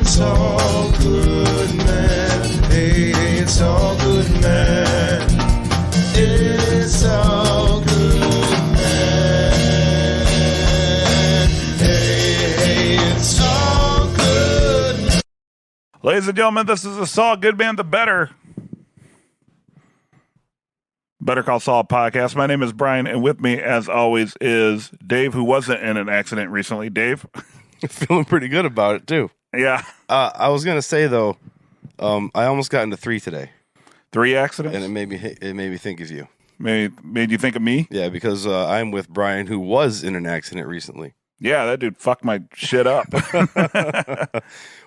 It's all good, man. Hey, it's all good, man. It's all good, man. Hey, it's all good. Ladies and gentlemen, this is the Saul Goodman the Better Call Saul podcast. My name is Brian, and with me, as always, is Dave, who wasn't in an accident recently. Dave? Feeling pretty good about it, too. Yeah. I was going to say, though, I almost got into 3 today. 3 accidents? And it made me think of you. Made you think of me? Yeah, because I'm with Brian, who was in an accident recently. Yeah, that dude fucked my shit up.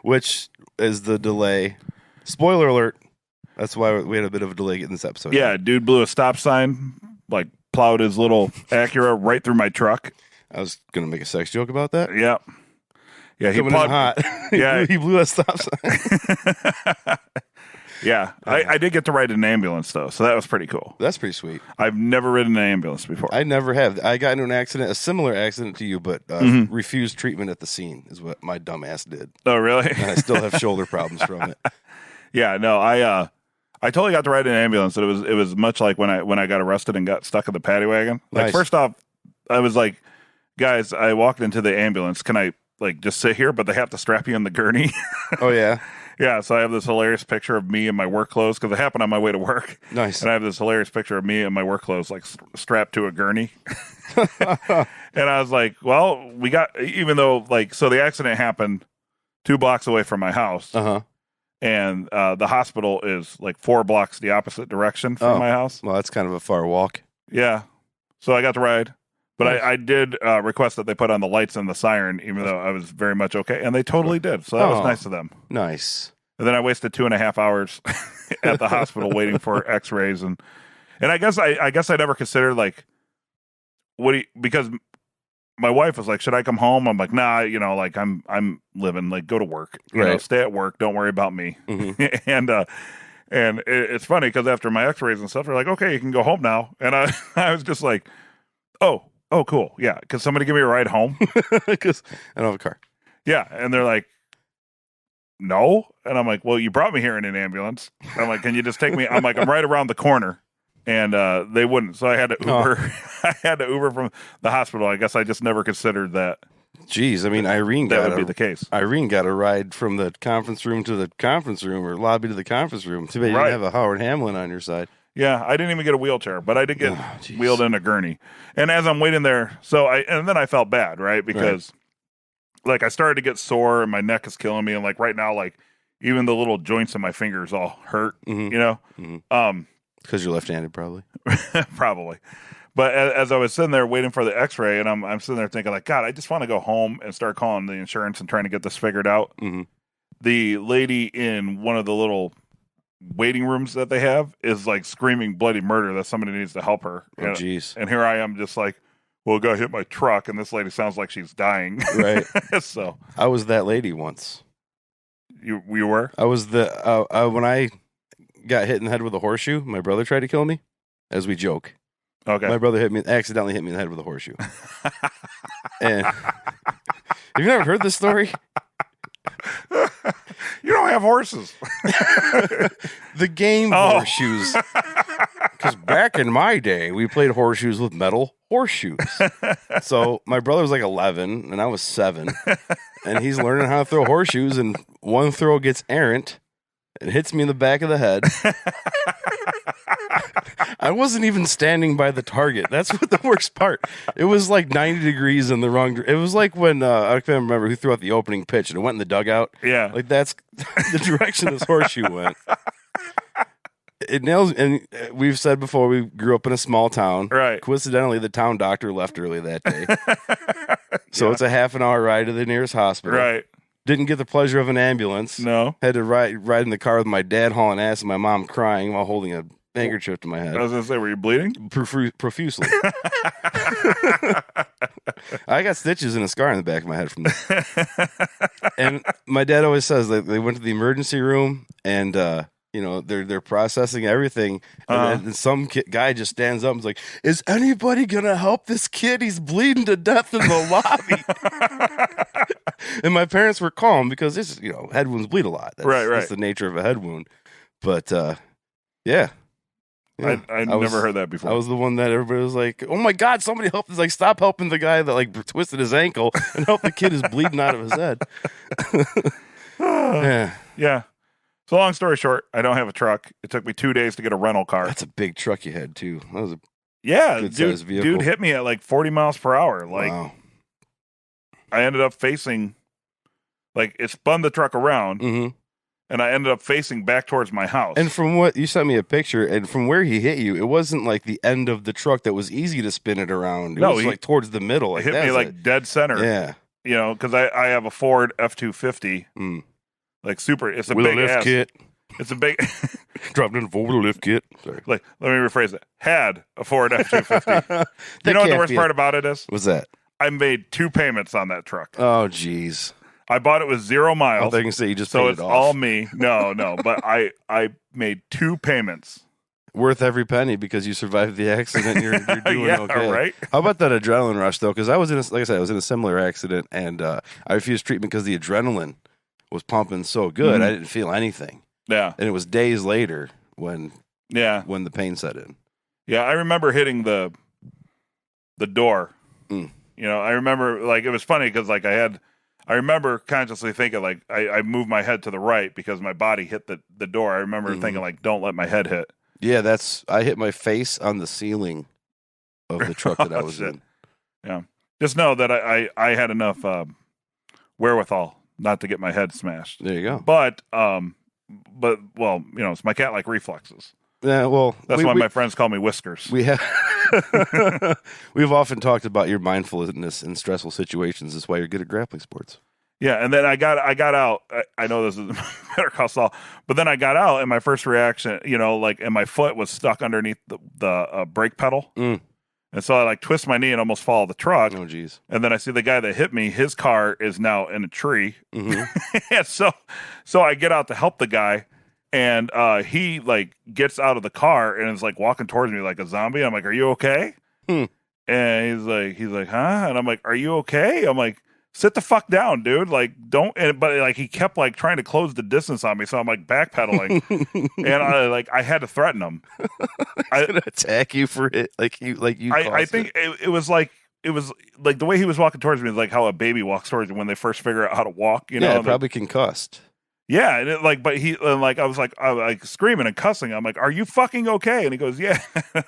Which is the delay. Spoiler alert. That's why we had a bit of a delay getting this episode. Yeah, dude blew a stop sign, like plowed his little Acura right through my truck. I was going to make a sex joke about that. Yeah. Yeah, he Coming in hot. Yeah. he blew a stop sign. Yeah, I did get to ride an ambulance, though, so that was pretty cool. That's pretty sweet. I've never ridden an ambulance before. I never have. I got into an accident, a similar accident to you, but refused treatment at the scene is what my dumb ass did. Oh, really? And I still have shoulder problems from it. Yeah, no, I totally got to ride an ambulance. It was much like when I got arrested and got stuck in the paddy wagon. Like, Nice. First off, I was like, guys, I walked into the ambulance. Can I like just sit here? But they have to strap you in the gurney. Oh, yeah? Yeah, so I have this hilarious picture of me in my work clothes because it happened on my way to work. Nice. And I have this hilarious picture of me in my work clothes, like strapped to a gurney. And I was like, well, we got, even though, like, so the accident happened 2 blocks away from my house. Uh-huh. And the hospital is like 4 blocks the opposite direction from my house. Well, that's kind of a far walk. Yeah. So I got to ride. But Nice. I did request that they put on the lights and the siren, even though I was very much okay. And they totally did. So that was nice of them. Nice. And then I wasted 2.5 hours at the hospital waiting for x-rays. And I guess I never considered, like, because my wife was like, should I come home? I'm like, nah, like I'm living, like, go to work, stay at work. Don't worry about me. Mm-hmm. and it's funny because after my x-rays and stuff, they're like, okay, you can go home now. And I was just like, oh, cool. Yeah. Cause somebody give me a ride home. Because I don't have a car. Yeah. And they're like, no. And I'm like, well, you brought me here in an ambulance. I'm like, can you just take me? I'm like, I'm right around the corner. And they wouldn't. So I had to Uber. I had to Uber from the hospital. I guess I just never considered that. Jeez. I mean, Irene would be the case. Irene got a ride from the conference room to the conference room or lobby to the conference room. Too bad you didn't have a Howard Hamlin on your side. Yeah, I didn't even get a wheelchair, but I did get wheeled in a gurney. And as I'm waiting there, and then I felt bad, right? Because like I started to get sore and my neck is killing me. And like right now, like even the little joints in my fingers all hurt, Mm-hmm. Because you're left-handed, probably. Probably. But as I was sitting there waiting for the x-ray and I'm sitting there thinking like, God, I just want to go home and start calling the insurance and trying to get this figured out. Mm-hmm. The lady in one of the little waiting rooms that they have is like screaming bloody murder that somebody needs to help her. Oh, jeez. And here I am just like, well, go hit my truck, and this lady sounds like she's dying. Right. So I was that lady once. You were? I was when I got hit in the head with a horseshoe, my brother tried to kill me, as we joke. Okay. My brother accidentally hit me in the head with a horseshoe. And have you never heard this story? You don't have horses. The game horseshoes. Because back in my day, we played horseshoes with metal horseshoes. So my brother was like 11 and I was 7. And he's learning how to throw horseshoes, and one throw gets errant and hits me in the back of the head. I wasn't even standing by the target. That's what the worst part. It was like 90 degrees in the wrong. It was like when I can't remember who threw out the opening pitch and it went in the dugout. Yeah, like that's the direction this horseshoe went. It nails. And we've said before, we grew up in a small town. Right. Coincidentally, the town doctor left early that day, so it's a half an hour ride to the nearest hospital. Right. Didn't get the pleasure of an ambulance. No. Had to ride in the car with my dad hauling ass and my mom crying while holding a handkerchief to my head. I was going to say, were you bleeding? Profusely. I got stitches and a scar in the back of my head from that. And my dad always says that they went to the emergency room and You know, they're processing everything, Uh-huh. and then some guy just stands up and is like, "Is anybody gonna help this kid? He's bleeding to death in the lobby." And my parents were calm because this, head wounds bleed a lot. Right. That's the nature of a head wound. But yeah. I never heard that before. I was the one that everybody was like, "Oh my God, somebody help!" It's like, stop helping the guy that like twisted his ankle and help the kid who's bleeding out of his head. Yeah. So long story short, I don't have a truck. It took me 2 days to get a rental car. That's a big truck you had too. That was a Good-sized vehicle. dude hit me at like 40 miles per hour. Like, wow. I ended up facing, like, it spun the truck around, Mm-hmm. and I ended up facing back towards my house. And from what you sent me a picture, and from where he hit you, it wasn't like the end of the truck that was easy to spin it around. It was like towards the middle. Like, it hit me like dead center. Yeah. You know, because I have a Ford F-250. Like super, it's a with big a lift ass. kit. It's a big. Dropped in Ford with a lift kit. Sorry. Like, let me rephrase it. Had a Ford F-250. You know what the worst part about it is? What's that? I made 2 payments on that truck. Oh, jeez. I bought it with 0 miles. I think you say you just so paid it's it off. all me. No, but I made 2 payments. Worth every penny because you survived the accident. You're doing yeah, okay. Right. How about that adrenaline rush though? Because I was in a similar accident, and I refused treatment because the adrenaline was pumping so good. I didn't feel anything. Yeah. And it was days later when the pain set in. Yeah, I remember hitting the door. Mm. You know, I remember, like, it was funny because, like, I remember consciously thinking, like, I moved my head to the right because my body hit the door. I remember thinking, like, don't let my head hit. Yeah, I hit my face on the ceiling of the truck that I was in. Yeah. Just know that I had enough wherewithal not to get my head smashed. There you go. But well, you know, it's my cat-like reflexes. Yeah, well, that's why my friends call me Whiskers. We've often talked about your mindfulness in stressful situations. That's why you're good at grappling sports. Yeah, and then I got out. I know this is Better Call Saul, but then I got out, and my first reaction, you know, like, and my foot was stuck underneath the brake pedal, and so I like twist my knee and almost fall off the truck. Oh, geez! And then I see the guy that hit me. His car is now in a tree, and so I get out to help the guy. And he like gets out of the car and is like walking towards me like a zombie. I'm like, "Are you okay?" And he's like, "Huh?" And I'm like, "Are you okay?" I'm like, "Sit the fuck down, dude. Like, don't." But like, he kept like trying to close the distance on me, so I'm like backpedaling, and I had to threaten him. I gonna attack you for it, like you. I think it was like the way he was walking towards me is like how a baby walks towards you when they first figure out how to walk. You know, yeah, probably concussed. Yeah, and I was like screaming and cussing. I'm like, "Are you fucking okay?" And he goes, "Yeah."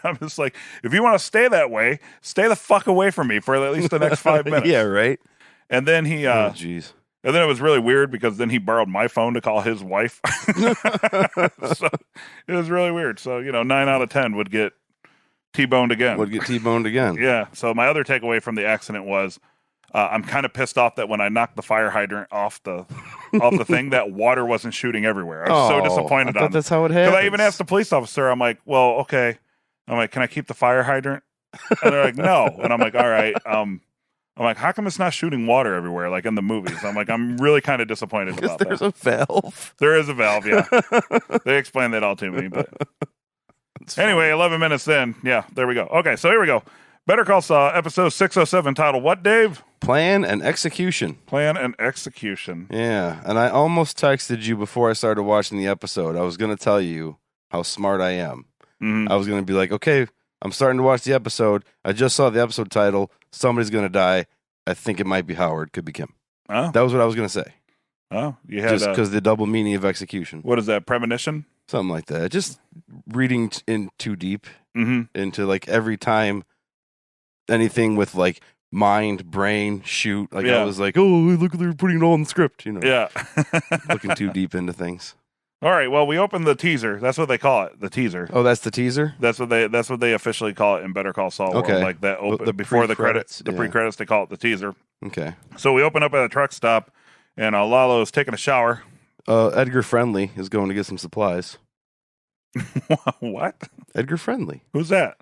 I'm just like, "If you want to stay that way, stay the fuck away from me for at least the next 5 minutes." Yeah, right. And then he, oh, jeez. And then it was really weird because then he borrowed my phone to call his wife. So it was really weird. So 9 out of 10 would get T-boned again. Yeah. So my other takeaway from the accident was, I'm kind of pissed off that when I knocked the fire hydrant off the thing, that water wasn't shooting everywhere. I was so disappointed. I thought that's how it happens. Because I even asked the police officer, I'm like, "Well, okay." I'm like, "Can I keep the fire hydrant?" And they're like, "No." And I'm like, "All right." I'm like, "How come it's not shooting water everywhere like in the movies?" I'm like, I'm really kind of disappointed about that. There's a valve. There is a valve, yeah. They explained that all to me. But anyway, 11 minutes in. Yeah, there we go. Okay, so here we go. Better Call Saul, episode 607, titled what, Dave? Plan and execution. Plan and execution. Yeah, and I almost texted you before I started watching the episode. I was going to tell you how smart I am. I was going to be like, okay, I'm starting to watch the episode. I just saw the episode title. Somebody's going to die. I think it might be Howard. Could be Kim. Oh. That was what I was going to say. Oh, you had just because the double meaning of execution. What is that, premonition? Something like that. Just reading in too deep into like every time anything with like mind, brain, shoot. Like I was like, oh, look, they're putting it all in the script. Yeah. Looking too deep into things. All right. Well, we opened the teaser. That's what they call it. The teaser. Oh, that's the teaser? That's what they officially call it in Better Call Saul. Okay. World. Like that open before the credits. The pre-credits, they call it the teaser. Okay. So we open up at a truck stop, and Lalo is taking a shower. Edgar Friendly is going to get some supplies. What? Edgar Friendly. Who's that?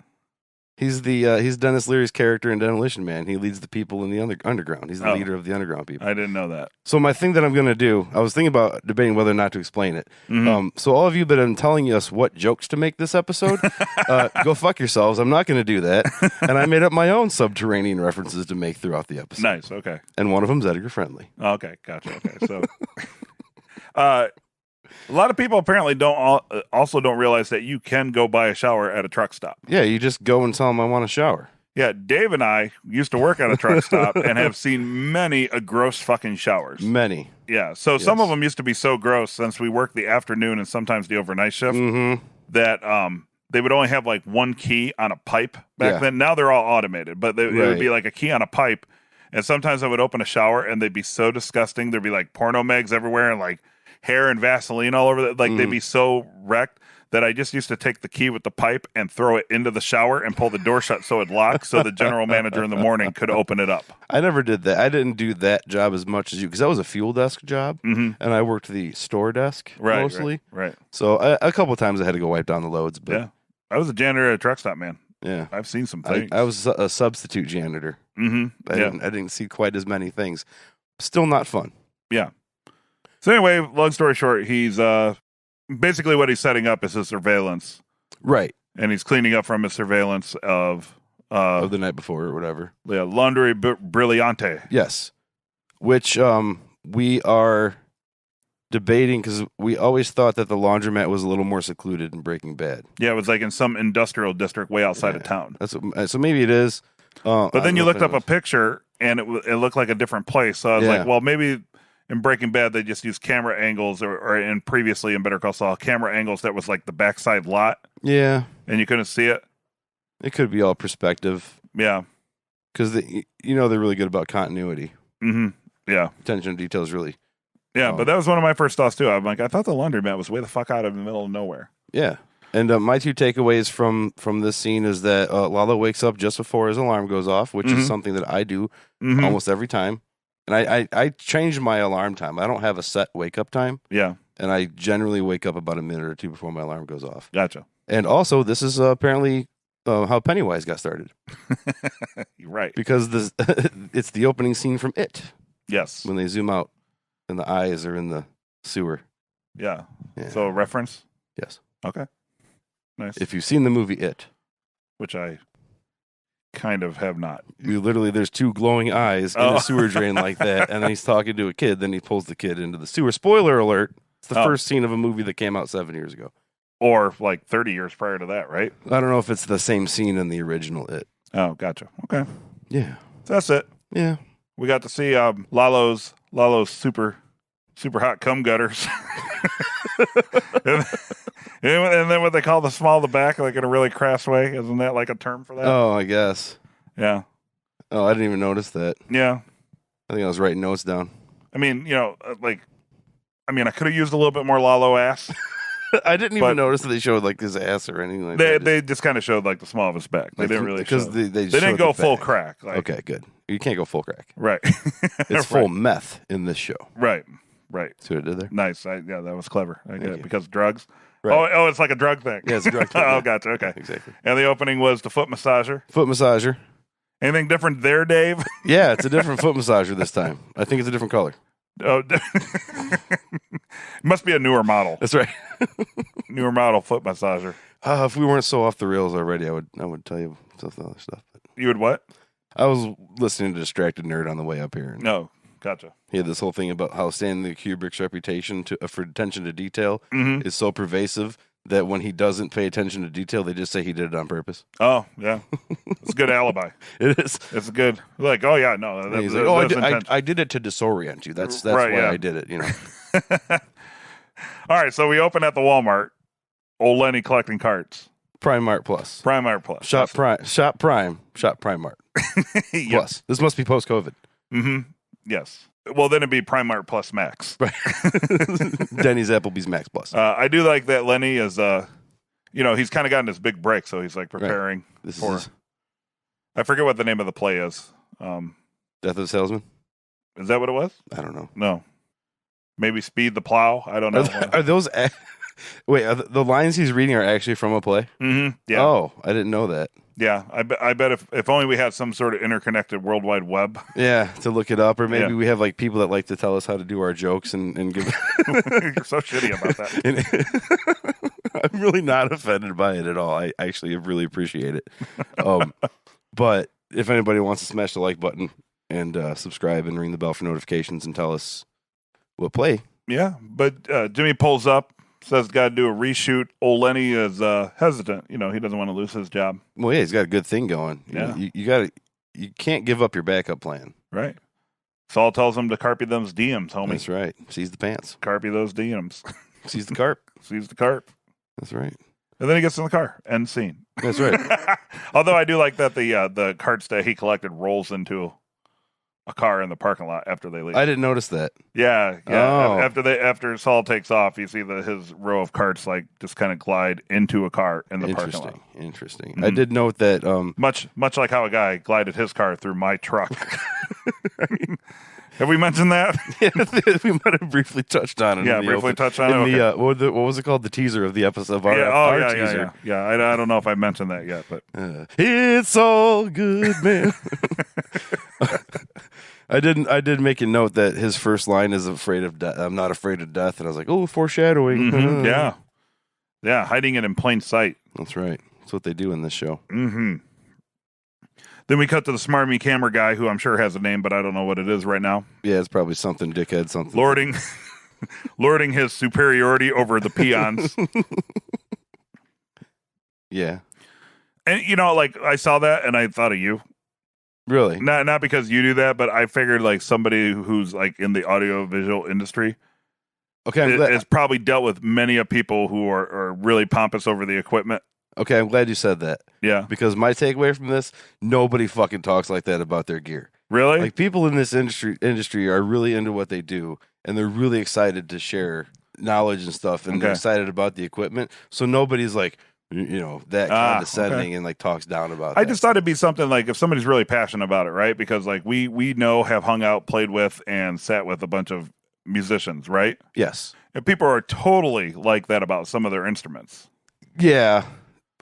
He's Dennis Leary's character in Demolition Man. He leads the people in the underground. He's the leader of the underground people. I didn't know that. So my thing that I'm going to do, I was thinking about debating whether or not to explain it. So all of you that I'm telling us what jokes to make this episode, go fuck yourselves. I'm not going to do that. And I made up my own subterranean references to make throughout the episode. Nice. Okay. And one of them's Edgar Friendly. Okay. Gotcha. Okay. So, a lot of people apparently also don't realize that you can go buy a shower at a truck stop. Yeah, you just go and tell them I want a shower. Yeah, Dave and I used to work at a truck stop and have seen many gross fucking showers. Many. Yeah, so some of them used to be so gross since we worked the afternoon and sometimes the overnight shift that they would only have like one key on a pipe back then. Now they're all automated, but it would be like a key on a pipe. And sometimes I would open a shower and they'd be so disgusting. There'd be like porno mags everywhere and like hair and Vaseline all over. Like they'd be so wrecked that I just used to take the key with the pipe and throw it into the shower and pull the door shut so it'd lock so the general manager in the morning could open it up. I never did that. I didn't do that job as much as you because that was a fuel desk job and I worked the store desk mostly. Right. So a couple of times I had to go wipe down the loads. But yeah. I was a janitor at a truck stop, man. Yeah. I've seen some things. I was a substitute janitor. I didn't see quite as many things. Still not fun. Yeah. So anyway, long story short, he's basically what he's setting up is his surveillance. Right. And he's cleaning up from his surveillance of the night before or whatever. Yeah, Laundry Brillante. Yes. Which we are debating because we always thought that the laundromat was a little more secluded in Breaking Bad. Yeah, it was like in some industrial district way outside of town. So maybe it is. But then you looked up a picture and it looked like a different place. So I was like, well, maybe in Breaking Bad they just used camera angles or in previously in Better Call Saul, camera angles that was like the backside lot. Yeah. And you couldn't see it. It could be all perspective. Yeah. Because they're really good about continuity. Yeah. Attention to detail is really... Yeah, but that was one of my first thoughts, too. I'm like, I thought the laundromat was way the fuck out of the middle of nowhere. Yeah. And my two takeaways from this scene is that Lalo wakes up just before his alarm goes off, which is something that I do almost every time. And I changed my alarm time. I don't have a set wake-up time. Yeah. And I generally wake up about a minute or two before my alarm goes off. Gotcha. And also, this is apparently how Pennywise got started. You're right. Because it's the opening scene from It. Yes. When they zoom out and the eyes are in the sewer. Yeah. So a reference? Yes. Okay. Nice. If you've seen the movie It. Which I kind of have not. There's two glowing eyes in a sewer drain like that, and then he's talking to a kid, then he pulls the kid into the sewer. Spoiler alert, it's the first scene of a movie that came out 7 years ago. Or like 30 years prior to that, right? I don't know if it's the same scene in the original It. Oh, gotcha. Okay. Yeah. So that's it. Yeah. We got to see Lalo's super hot cum gutters. and then what they call the small of the back, like in a really crass way. Isn't that like a term for that? Oh, I guess. Yeah. Oh, I didn't even notice that. Yeah. I think I was writing notes down. I mean, I could have used a little bit more Lalo ass. I didn't even notice that they showed like his ass or anything like that. They just kind of showed like the small of his back. They didn't really because they didn't go full crack. Like, okay, good. You can't go full crack. Right. It's full meth in this show. Right. See what I did there? Nice. Yeah, that was clever. I get it because drugs. Right. Oh, it's like a drug thing. Yeah, it's a drug thing. Oh, gotcha. Okay. Exactly. And the opening was the foot massager. Foot massager. Anything different there, Dave? Yeah, it's a different foot massager this time. I think it's a different color. Oh, must be a newer model. That's right. Newer model foot massager. If we weren't so off the rails already, I would tell you some other stuff. But You would what? I was listening to Distracted Nerd on the way up here. And No, gotcha. he had this whole thing about how Stanley Kubrick's reputation for attention to detail is so pervasive that when he doesn't pay attention to detail, they just say he did it on purpose. Oh, yeah. It's a good alibi. It is. It's good. Like, oh, yeah, no. And he's like, I did it to disorient you. That's Right, why yeah. I did it, you know. All right, so we open at the Walmart. Old Lenny collecting carts. Primart Plus. Primart Plus. Shop Primart. Yep. Plus. This must be post-COVID. Yes. Well, then it'd be Primart Plus Max. Right. Denny's, Applebee's, Max Plus. I do like that Lenny is, he's kind of gotten this big break, so he's like preparing for. I forget what the name of the play is. Death of the Salesman? Is that what it was? I don't know. No. Maybe Speed the Plow? I don't know. Are those Wait, the lines he's reading are actually from a play? Mm-hmm. Yeah. Oh, I didn't know that. Yeah. I bet if only we had some sort of interconnected World Wide Web. Yeah, to look it up, or maybe Yeah. we have like people that like to tell us how to do our jokes and give. You're so shitty about that. I'm really not offended by it at all. I actually really appreciate it. But if anybody wants to smash the like button and subscribe and ring the bell for notifications and tell us what play. Yeah. But Jimmy pulls up, says got to do a reshoot. Old Lenny is hesitant. He doesn't want to lose his job. Well, yeah, he's got a good thing going. Yeah. You can't give up your backup plan. Right. Saul tells him to carpy those DMs, homie. That's right. Seize the pants. Carpy those DMs. Seize the carp. Seize the carp. That's right. And then he gets in the car. End scene. That's right. Although I do like that the carts that he collected rolls into a car in the parking lot after they leave. I didn't notice that. Yeah. Oh. After Saul takes off, you see his row of carts like just kind of glide into a car in the parking lot. Interesting. Mhm. I did note that. Much like how a guy glided his car through my truck. Have we mentioned that? We might have briefly touched on it. Yeah, briefly touched on it. Okay. What was it called? The teaser of the episode. Of our, Yeah, our yeah, teaser. yeah. I don't know if I mentioned that yet, but It's all good, man. I did make a note that his first line is afraid of death. I'm not afraid of death, and I was like, oh, foreshadowing. Mhm, yeah, hiding it in plain sight. That's right. That's what they do in this show. Mm-hmm. Then we cut to the smarmy camera guy, who I'm sure has a name, but I don't know what it is right now. Yeah, it's probably something dickhead, something. Lording his superiority over the peons. Yeah. And like I saw that and I thought of you. Really? Not because you do that, but I figured like somebody who's like in the audiovisual industry Okay, has probably dealt with many of people who are really pompous over the equipment. Okay, I'm glad you said that. Yeah. Because my takeaway from this, nobody fucking talks like that about their gear. Really? Like people in this industry are really into what they do, and they're really excited to share knowledge and stuff, and they're excited about the equipment. So nobody's like, that condescending and like talks down about. I just thought it'd be something like if somebody's really passionate about it, right? Because like we have hung out, played with, and sat with a bunch of musicians, right? Yes. And people are totally like that about some of their instruments. Yeah.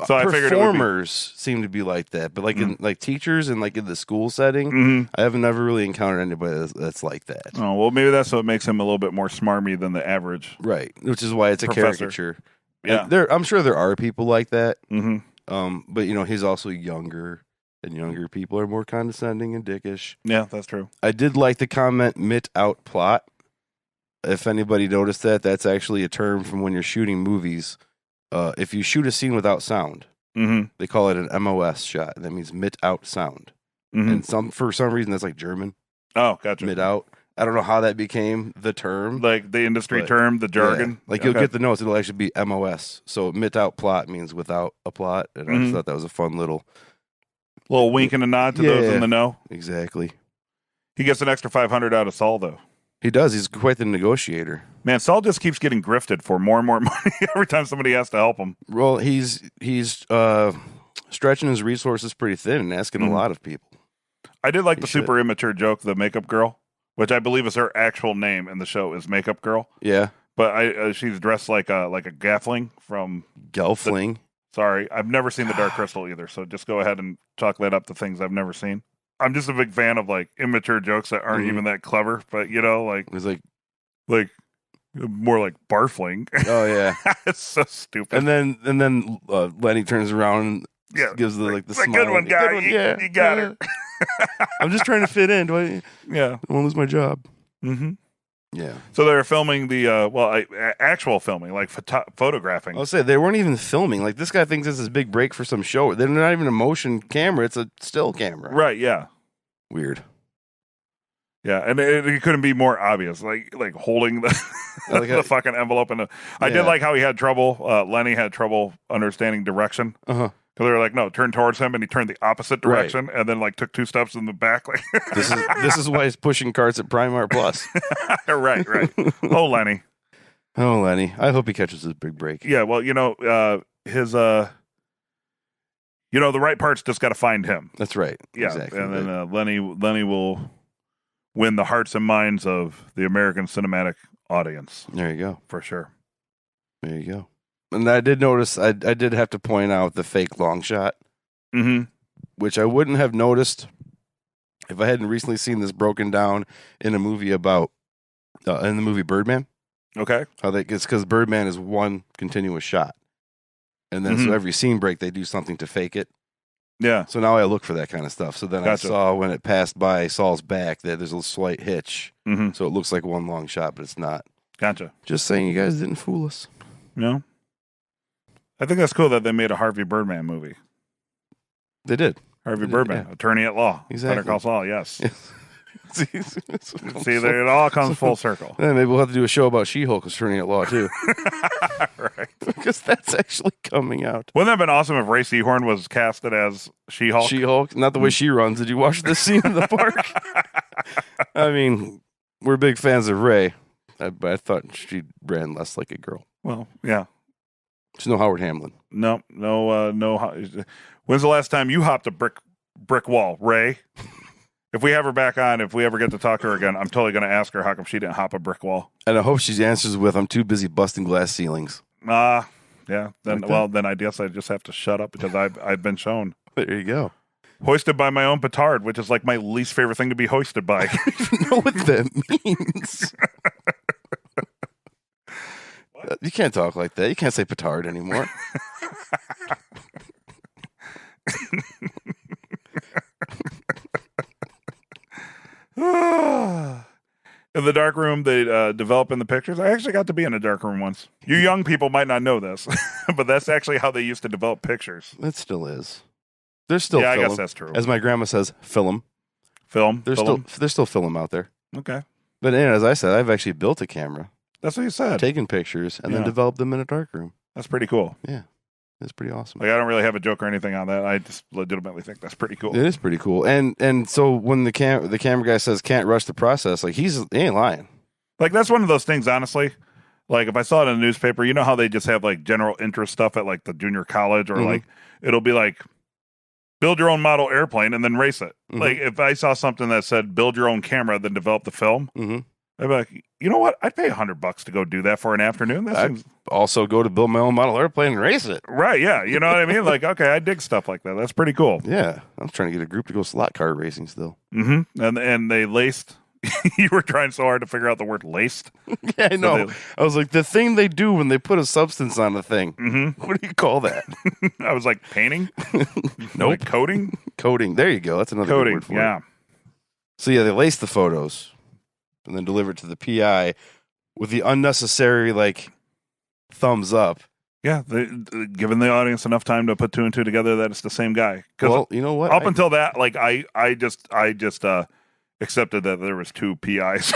So I figured performers seem to be like that, but like in like teachers and like in the school setting, Mm-hmm. I have never really encountered anybody that's like that. Oh well, maybe that's what makes him a little bit more smarmy than the average. Right, which is why it's a Professor. caricature. Yeah. And I'm sure there are people like that. Mm-hmm. But he's also younger, and younger people are more condescending and dickish. Yeah, that's true. I did like the comment "mit out plot." If anybody noticed that, that's actually a term from when you're shooting movies. If you shoot a scene without sound, Mm-hmm. they call it an MOS shot. That means mit out sound. Mm-hmm. And for some reason that's like German. Oh, gotcha. Mit out. I don't know how that became the term. Like the industry But, term, the jargon. Yeah. Like you'll get the notes. It'll actually be MOS. So mit out plot means without a plot. And I just thought that was a fun little wink and a nod to those in the know. Exactly. He gets an extra 500 out of Saul, though. He does. He's quite the negotiator. Man, Saul just keeps getting grifted for more and more money every time somebody has to help him. Well, he's stretching his resources pretty thin and asking a lot of people. I did like He the should. super immature joke, the makeup girl, which I believe is her actual name in the show is Makeup Girl. Yeah. But she's dressed like a gaffling from. Gelfling. Sorry, I've never seen The Dark Crystal either, so just go ahead and chalk that up to things I've never seen. I'm just a big fan of like immature jokes that aren't even that clever, but like It was like, more like barfling. oh yeah. It's so stupid. And then Lenny turns around and gives the the smile. good one, guy. Yeah, You got her. I'm just trying to fit in. I Yeah. don't want to lose my job. Mm-hmm. Yeah. So they're filming the actual filming, like photographing. I'll say they weren't even filming. Like this guy thinks this is a big break for some show. They're not even a motion camera. It's a still camera. Right? Yeah. Weird. Yeah, and it couldn't be more obvious, like holding the the fucking envelope. I did like how he had trouble. Lenny had trouble understanding direction. Uh-huh. Because they were like, no, turn towards him, and he turned the opposite direction, and then like took 2 steps in the back. Like, This is why he's pushing carts at Primar Plus. right. Oh, Lenny. Oh, Lenny. I hope he catches his big break. Yeah, well, his the right parts just got to find him. That's right. Yeah, Exactly. and then Lenny will win the hearts and minds of the American cinematic audience there you go. for sure. There you go. And I did notice, I did have to point out the fake long shot, Mm-hmm. which I wouldn't have noticed if I hadn't recently seen this broken down in a movie about, in the movie Birdman. Okay. How they, it's because Birdman is one continuous shot. And then so every scene break, they do something to fake it. Yeah. So now I look for that kind of stuff. So then Gotcha. I saw when it passed by Saul's back that there's a slight hitch. Mm-hmm. So it looks like one long shot, but it's not. Gotcha. Just saying you guys didn't fool us. No. I think that's cool that they made a Harvey Birdman movie. They did. Harvey Birdman, attorney at law. Exactly. Better Call Saul, yes. See, See, there it all comes full circle. Yeah, maybe we'll have to do a show about She-Hulk attorney at law too. Right. Because that's actually coming out. Wouldn't that have been awesome if Ray Seahorn was casted as She-Hulk? She-Hulk, not the way she runs. Did you watch this scene in the park? I mean, we're big fans of Ray, but I thought she ran less like a girl. Well, yeah. She's no Howard Hamlin. No. When's the last time you hopped a brick wall, Ray? If we have her back on, if we ever get to talk to her again, I'm totally going to ask her how come she didn't hop a brick wall. And I hope she answers with, "I'm too busy busting glass ceilings." Yeah. Then Like then I guess I just have to shut up because I've been shown. There you go. Hoisted by my own petard, which is like my least favorite thing to be hoisted by. I don't know what that means. You can't talk like that. You can't say petard anymore. In the dark room, they develop in the pictures. I actually got to be in a dark room once. You young people might not know this, but that's actually how they used to develop pictures. It still is. There's still Yeah, film. I guess that's true. As my grandma says, film. Film. There's still film out there. Okay. But as I said, I've actually built a camera, That's what you said. taken pictures, and then Yeah. developed them in a dark room. That's pretty cool. Yeah, it's pretty awesome. Like I don't really have a joke or anything on that. I just legitimately think that's pretty cool. It is pretty cool. And so when the camera guy says can't rush the process, like he ain't lying. Like that's one of those things, honestly. Like if I saw it in a newspaper, you know how they just have like general interest stuff at like the junior college, or like it'll be like build your own model airplane and then race it. Like if I saw something that said build your own camera, then develop the film, I'd be like, you know what? I'd pay $100 to go do that for an afternoon. That seems Also go to build my own model airplane and race it. right. Yeah, you know what I mean. Like okay, I dig stuff like that. That's pretty cool. Yeah, I'm trying to get a group to go slot car racing still. And they laced. You were trying so hard to figure out the word laced. Yeah, I know. they- I was like, the thing they do when they put a substance on a thing. What do you call that? I was like painting. Nope. Like coating. Coating. There you go. That's another good Coding. word for Yeah. it. So yeah, they lace the photos and then deliver it to the PI with the unnecessary like thumbs up. Yeah, giving the audience enough time to put two and two together that it's the same guy. Because Well, you know what? up until that, like I just accepted that there was two PIs.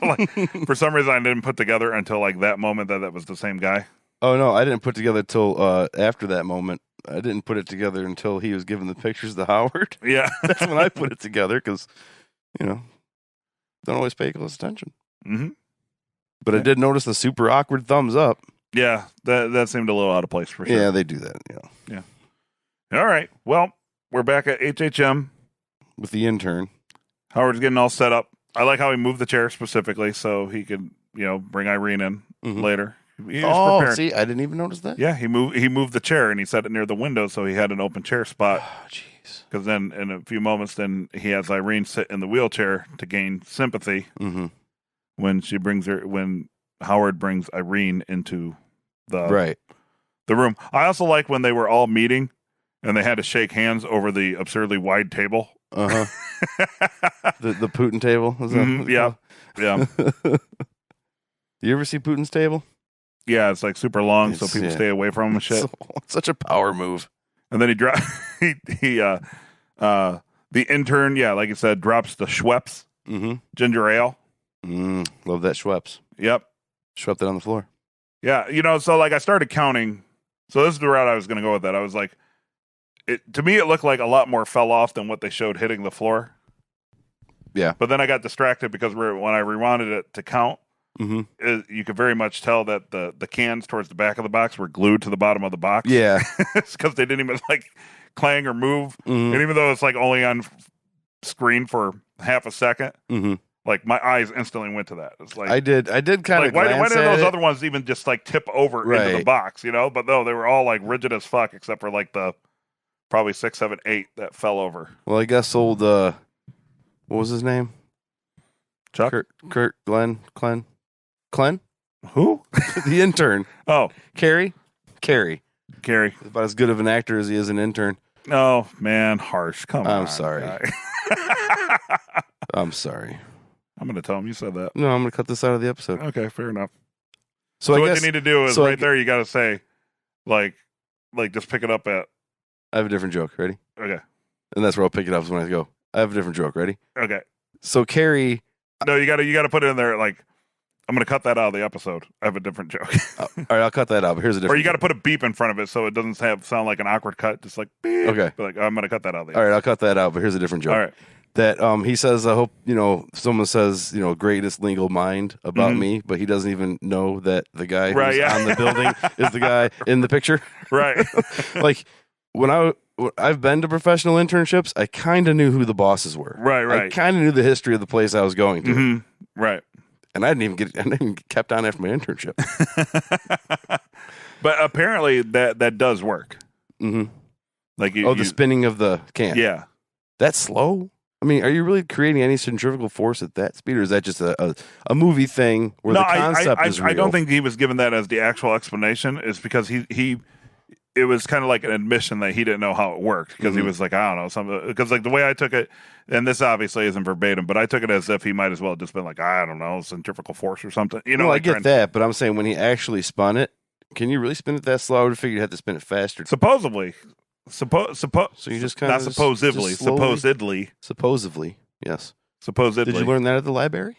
Like for some reason, I didn't put together until like that moment that was the same guy. Oh no, I didn't put together till after that moment. I didn't put it together until he was giving the pictures to Howard. Yeah, That's when I put it together because, don't always pay close attention. But I did notice the super awkward thumbs up. yeah, that seemed a little out of place for sure. Yeah, they do that. Yeah. All right. Well, we're back at HHM. With the intern. Howard's getting all set up. I like how he moved the chair specifically so he could, bring Irene in later. He was prepared. See, I didn't even notice that. Yeah, he moved the chair and he set it near the window so he had an open chair spot. Oh, jeez. Because then in a few moments, then he has Irene sit in the wheelchair to gain sympathy when Howard brings Irene into the room. I also like when they were all meeting and they had to shake hands over the absurdly wide table. The Putin table. Is that what it's Yeah. called? You ever see Putin's table? Yeah, it's like super long, so It's- people yeah. stay away from him and shit. Such a power move. And then he the intern, like you said, drops the Schweppes ginger ale. Love that Schweppes. Yep. Schwepped it on the floor. Yeah, so like I started counting. So this is the route I was going to go with that. I was like, to me, it looked like a lot more fell off than what they showed hitting the floor. Yeah. But then I got distracted because when I rewinded it to count, you could very much tell that the cans towards the back of the box were glued to the bottom of the box. Yeah. It's because they didn't even like clang or move. And even though it's like only on screen for half a second, Like my eyes instantly went to that. It's like I did kind like of why glance did at those it. other ones even just like tip over into the Right. box, you know? But no, they were all like rigid as fuck except for like the probably 6, 7, 8 that fell over. Well, I guess old what was his name? Chuck? Glenn? Who? The intern. Oh, Carrie. Carrie. About as good of an actor as he is an intern. Oh man, harsh. Come on. I'm sorry. guy. I'm sorry. I'm gonna tell him you said that. No, I'm gonna cut this out of the episode. Okay, fair enough. So So I what guess they need to do is so I right gu- there. You got to say, like just pick it up at. I have a different joke. Ready? Okay. And that's where I'll pick it up is when I go. I have a different joke. Ready? Okay. So Carrie. No, you got to put it in there. Like, I'm gonna cut that out of the episode. I have a different joke. All right, I'll cut that out. But here's a different. Or you got to joke. put a beep in front of it so it doesn't sound like an awkward cut. Just like beep. Okay. But like I'm gonna cut that out of the. All right, I'll cut that out. But here's a different joke. All right. That he says, I hope someone says greatest legal mind about Mhm. me, but he doesn't even know that the guy Right, who's yeah. on the building is the guy in the picture. Right. Like when I've been to professional internships, I kind of knew who the bosses were. Right. I Right. kind of knew the history of the place I was going to, hmm Right. and I didn't even get kept on after my internship. But apparently that does work. hmm Like Oh, the spinning of the can. Yeah. That's slow. I mean, are you really creating any centrifugal force at that speed, or is that just a movie thing where the concept is real? I don't think he was given that as the actual explanation. It's because it was kind of like an admission that he didn't know how it worked because he was like, I don't know, something. Because like the way I took it, and this obviously isn't verbatim, but I took it as if he might as well have just been like, I don't know, centrifugal force or something. You know, Well, I like get that, but I'm saying when he actually spun it, can you really spin it that slow? I would have figured you'd have to spin it faster. Supposedly. So you just kind not of supposedly, supposedly, yes. supposedly. Did you learn that at the library?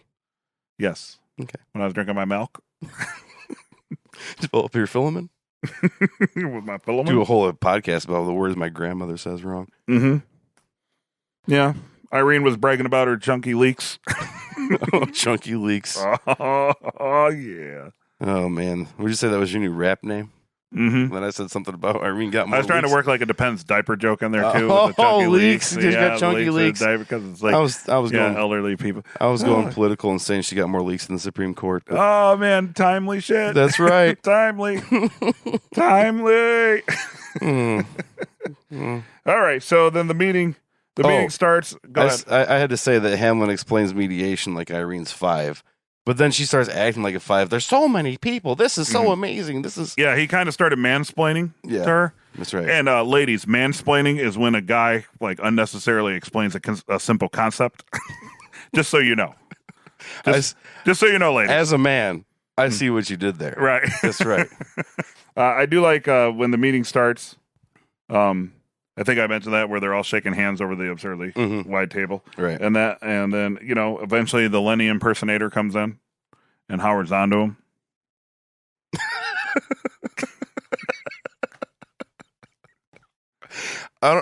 Yes. Okay. When I was drinking my milk Develop your filament. with my filament. Do a whole podcast about all the words my grandmother says wrong. Mm-hmm. Yeah. Irene was bragging about her chunky leaks. Oh, chunky leaks. Oh yeah. Oh man, would you say that was your new rap name? Mm-hmm. Then I said something about Irene got more. I was trying leaks. to work like a Depends diaper joke in there too. Oh, with the chunky leaks. leaks. You just got chunky leaks. Because it's like I was going. elderly people. I was going political and saying she got more leaks than the Supreme Court. But Oh man, timely shit. that's right. timely. Mm. All right, so then the meeting starts. Go ahead. I had to say that Hamlin explains mediation like Irene's 5, but then she starts acting like a 5. There's so many people. This is so amazing. This is Yeah, he kind of started mansplaining to her. That's right. And ladies, mansplaining is when a guy like unnecessarily explains a simple concept. Just so you know. Just so you know, ladies. As a man, I see what you did there. Right. That's right. I do like when the meeting starts. I think I mentioned that where they're all shaking hands over the absurdly wide table, Right. and then eventually the Lenny impersonator comes in, and Howard's onto him.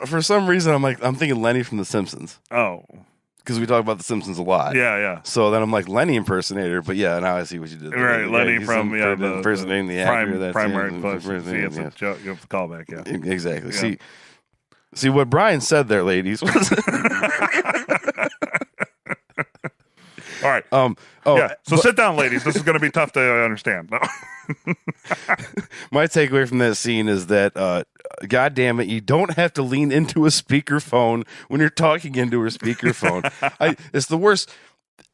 For some reason, I'm thinking Lenny from The Simpsons Oh, because we talk about The Simpsons a lot. yeah. So then I'm like Lenny impersonator, but yeah, now I see what you did. there. Right, Lenny from the impersonating the actor. That's Primary Plus. See, impersonating, it's a yes. joke. You have to call back. Yeah. Exactly. Yeah. See what Brian said there, ladies. Was All right. Yeah. So sit down, ladies. This is going to be tough to understand. No. My takeaway from that scene is that, God damn it, you don't have to lean into a speakerphone when you're talking into a speakerphone. It's the worst.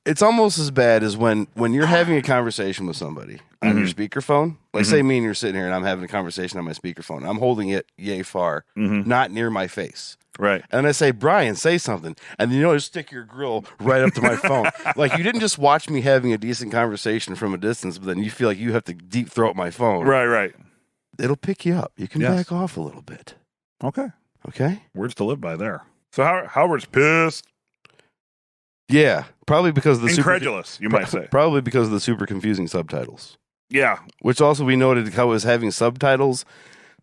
It's almost as bad as when you're having a conversation with somebody on your speakerphone. Like, say me and you're sitting here and I'm having a conversation on my speakerphone. I'm holding it yay far, not near my face. Right. And I say, Brian, say something. And you stick your grill right up to my phone. Like, you didn't just watch me having a decent conversation from a distance, but then you feel like you have to deep throat my phone. Right. It'll pick you up. You can back off a little bit. Okay. Okay? Words to live by there. So Howard's pissed. Yeah. Probably because of the Incredulous, you might say. Probably because of the super confusing subtitles. Yeah. Which also we noted how it was having subtitles.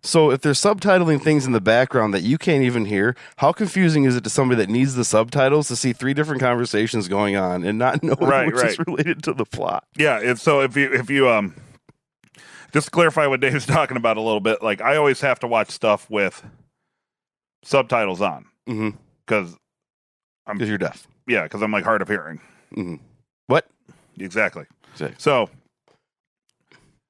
So if they're subtitling things in the background that you can't even hear, how confusing is it to somebody that needs the subtitles to see 3 different conversations going on and not know which is related to the plot? Yeah. It's so if you just to clarify what Dave's talking about a little bit, like I always have to watch stuff with subtitles on because you're deaf. Yeah, because I'm like hard of hearing. Mm-hmm. What? Exactly. Exactly. So,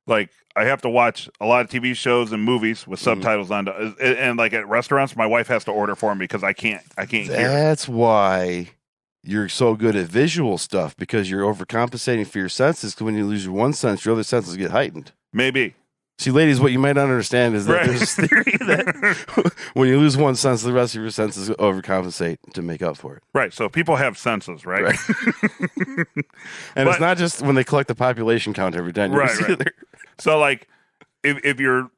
like, I have to watch a lot of TV shows and movies with subtitles on, and like at restaurants, my wife has to order for me because I can't hear. That's why you're so good at visual stuff, because you're overcompensating for your senses. Because when you lose your one sense, your other senses get heightened. Maybe. See, ladies, what you might not understand is that Right. there's this theory that when you lose one sense, the rest of your senses overcompensate to make up for it. Right. So people have senses, right? And it's not just when they collect the population count every time. Right. So, like, if you're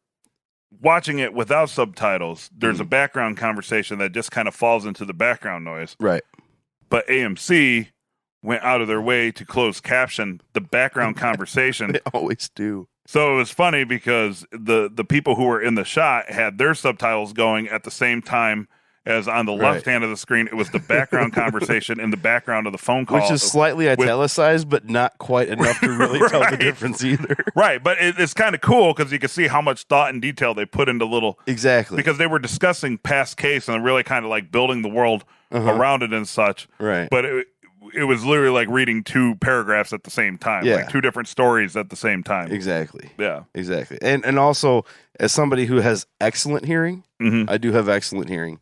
watching it without subtitles, there's a background conversation that just kind of falls into the background noise. Right. But AMC went out of their way to close caption the background conversation. They always do. So it was funny because the people who were in the shot had their subtitles going at the same time as on the left hand of the screen. It was the background conversation in the background of the phone call. Which is slightly italicized, but not quite enough to really tell the difference either. Right, but it's kind of cool because you can see how much thought and detail they put into little... Exactly. Because they were discussing past case and really kind of like building the world around it and such. Right. But it was literally like reading two paragraphs at the same time. Yeah. Like two different stories at the same time. Exactly. Yeah. Exactly. And also, as somebody who has excellent hearing, I do have excellent hearing.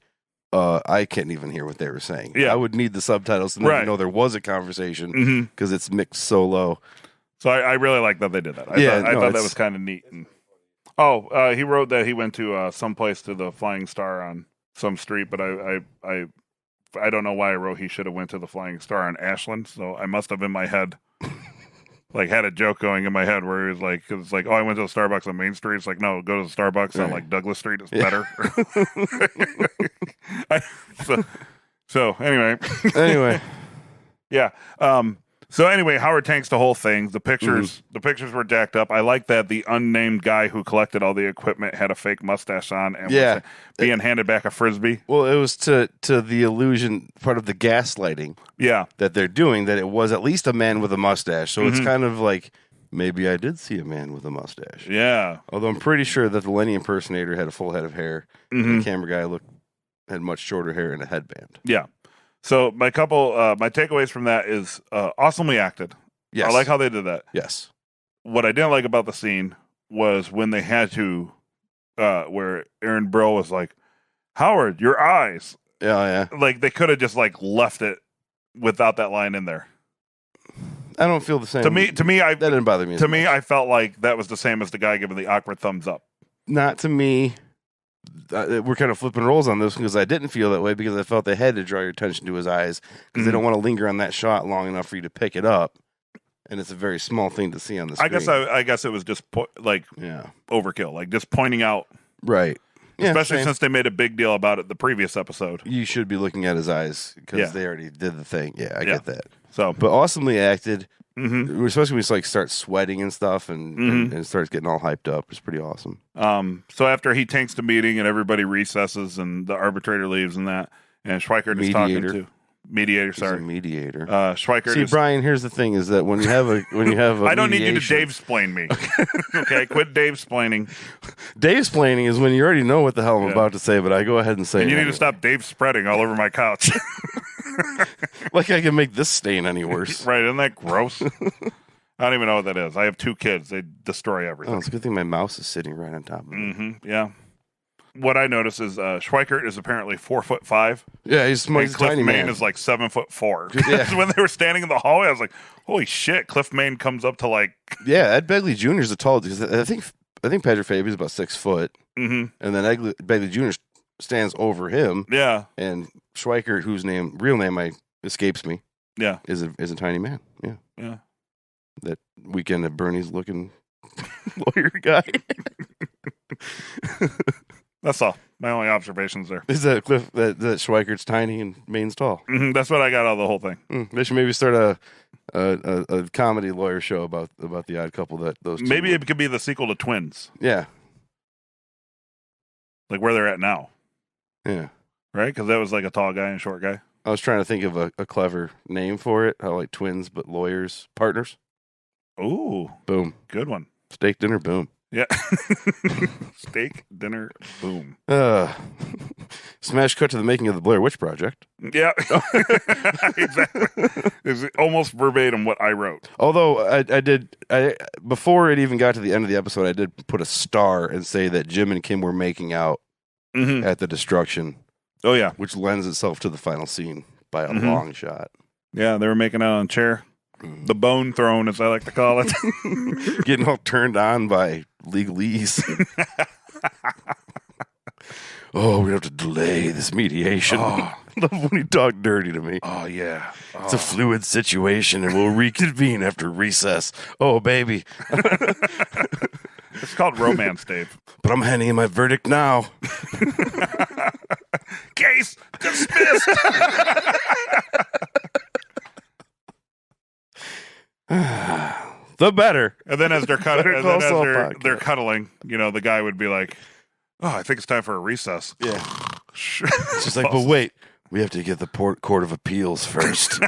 I can't even hear what they were saying. Yeah. I would need the subtitles to know there was a conversation because it's mixed so low. So I really like that they did that. I thought that was kind of neat. And, he wrote that he went to someplace to the Flying Star on some street, but I don't know why I wrote he should have went to the Flying Star on Ashland. So I must have in my head like had a joke going in my head where he was like, cause it's like, oh, I went to the Starbucks on Main Street. It's like, no, go to the Starbucks on like Douglas Street. It's better. So anyway, yeah. So anyway, Howard tanks the whole thing. The pictures were jacked up. I like that the unnamed guy who collected all the equipment had a fake mustache on and was being handed back a Frisbee. Well, it was to the illusion, part of the gaslighting that they're doing, that it was at least a man with a mustache. So it's kind of like, maybe I did see a man with a mustache. Yeah. Although I'm pretty sure that the Lenny impersonator had a full head of hair. And the camera guy had much shorter hair and a headband. Yeah. So my takeaways from that is awesomely acted. Yes. I like how they did that. Yes. What I didn't like about the scene was when they had to, where Aaron Burr was like, Howard, your eyes. Yeah. Like they could have just like left it without that line in there. I don't feel the same. To me, that didn't bother me. To me, I felt like that was the same as the guy giving the awkward thumbs up. Not to me. We're kind of flipping roles on this because I didn't feel that way because I felt they had to draw your attention to his eyes because they don't want to linger on that shot long enough for you to pick it up, and it's a very small thing to see on the screen. I guess it was just overkill, like just pointing out, right? Especially since they made a big deal about it the previous episode. You should be looking at his eyes because they already did the thing. Yeah, I get that. So, but awesomely acted. Especially when he starts sweating and stuff and starts getting all hyped up. It's pretty awesome. So after he tanks the meeting and everybody recesses and the arbitrator leaves and Schweikert is talking to mediator. Sorry, mediator. Schweikert. See, Brian. Here's the thing: is that when you have a I don't need you to Dave-splain me. Okay, quit Dave-splaining. Dave-splaining is when you already know what the hell I'm about to say, but I go ahead and say. And you need to stop Dave-spreading all over my couch. Like I can make this stain any worse. Right, isn't that gross? I don't even know what that is. I have 2 kids. They destroy everything. Oh, it's a good thing my mouse is sitting right on top of it. Yeah. What I noticed is Schweikert is apparently 4'5". Yeah, he's Cliff tiny Main man. is like 7'4". Yeah. When they were standing in the hallway, I was like, "Holy shit!" Cliff Main comes up to like. Yeah, Ed Begley Jr. is a tall dude. I think Patrick Fabian is about 6 foot, and then Begley Jr. stands over him. Yeah, and Schweikert, whose real name escapes me. Yeah, is a tiny man. Yeah. That weekend at Bernie's looking lawyer guy. That's all. My only observations there. Is that Schweikert's tiny and Maine's tall? That's what I got out of the whole thing. They should maybe start a comedy lawyer show about the odd couple that those two maybe it could be the sequel to Twins. Yeah. Like where they're at now. Yeah. Right? Because that was like a tall guy and a short guy. I was trying to think of a clever name for it. How like twins, but lawyers, partners. Ooh. Boom. Good one. Steak dinner, boom. Yeah. Steak, dinner, boom. Smash cut to the making of the Blair Witch Project. Yeah. Exactly. It's almost verbatim what I wrote. Although I before it even got to the end of the episode, I did put a star and say that Jim and Kim were making out at the destruction. Oh, yeah. Which lends itself to the final scene by a long shot. Yeah, they were making out on a chair. The bone throne, as I like to call it. Getting all turned on by legalese. Oh, we have to delay this mediation. Oh. Love when he talked dirty to me. Oh, yeah. Oh. It's a fluid situation, and we'll reconvene after recess. Oh, baby. It's called romance, Dave. But I'm handing in my verdict now. Case dismissed. The better. And then as they're Better Call Saul podcast. they're cuddling, the guy would be like, "Oh, I think it's time for a recess." Yeah. It's just like, but wait, we have to get the Court of Appeals first.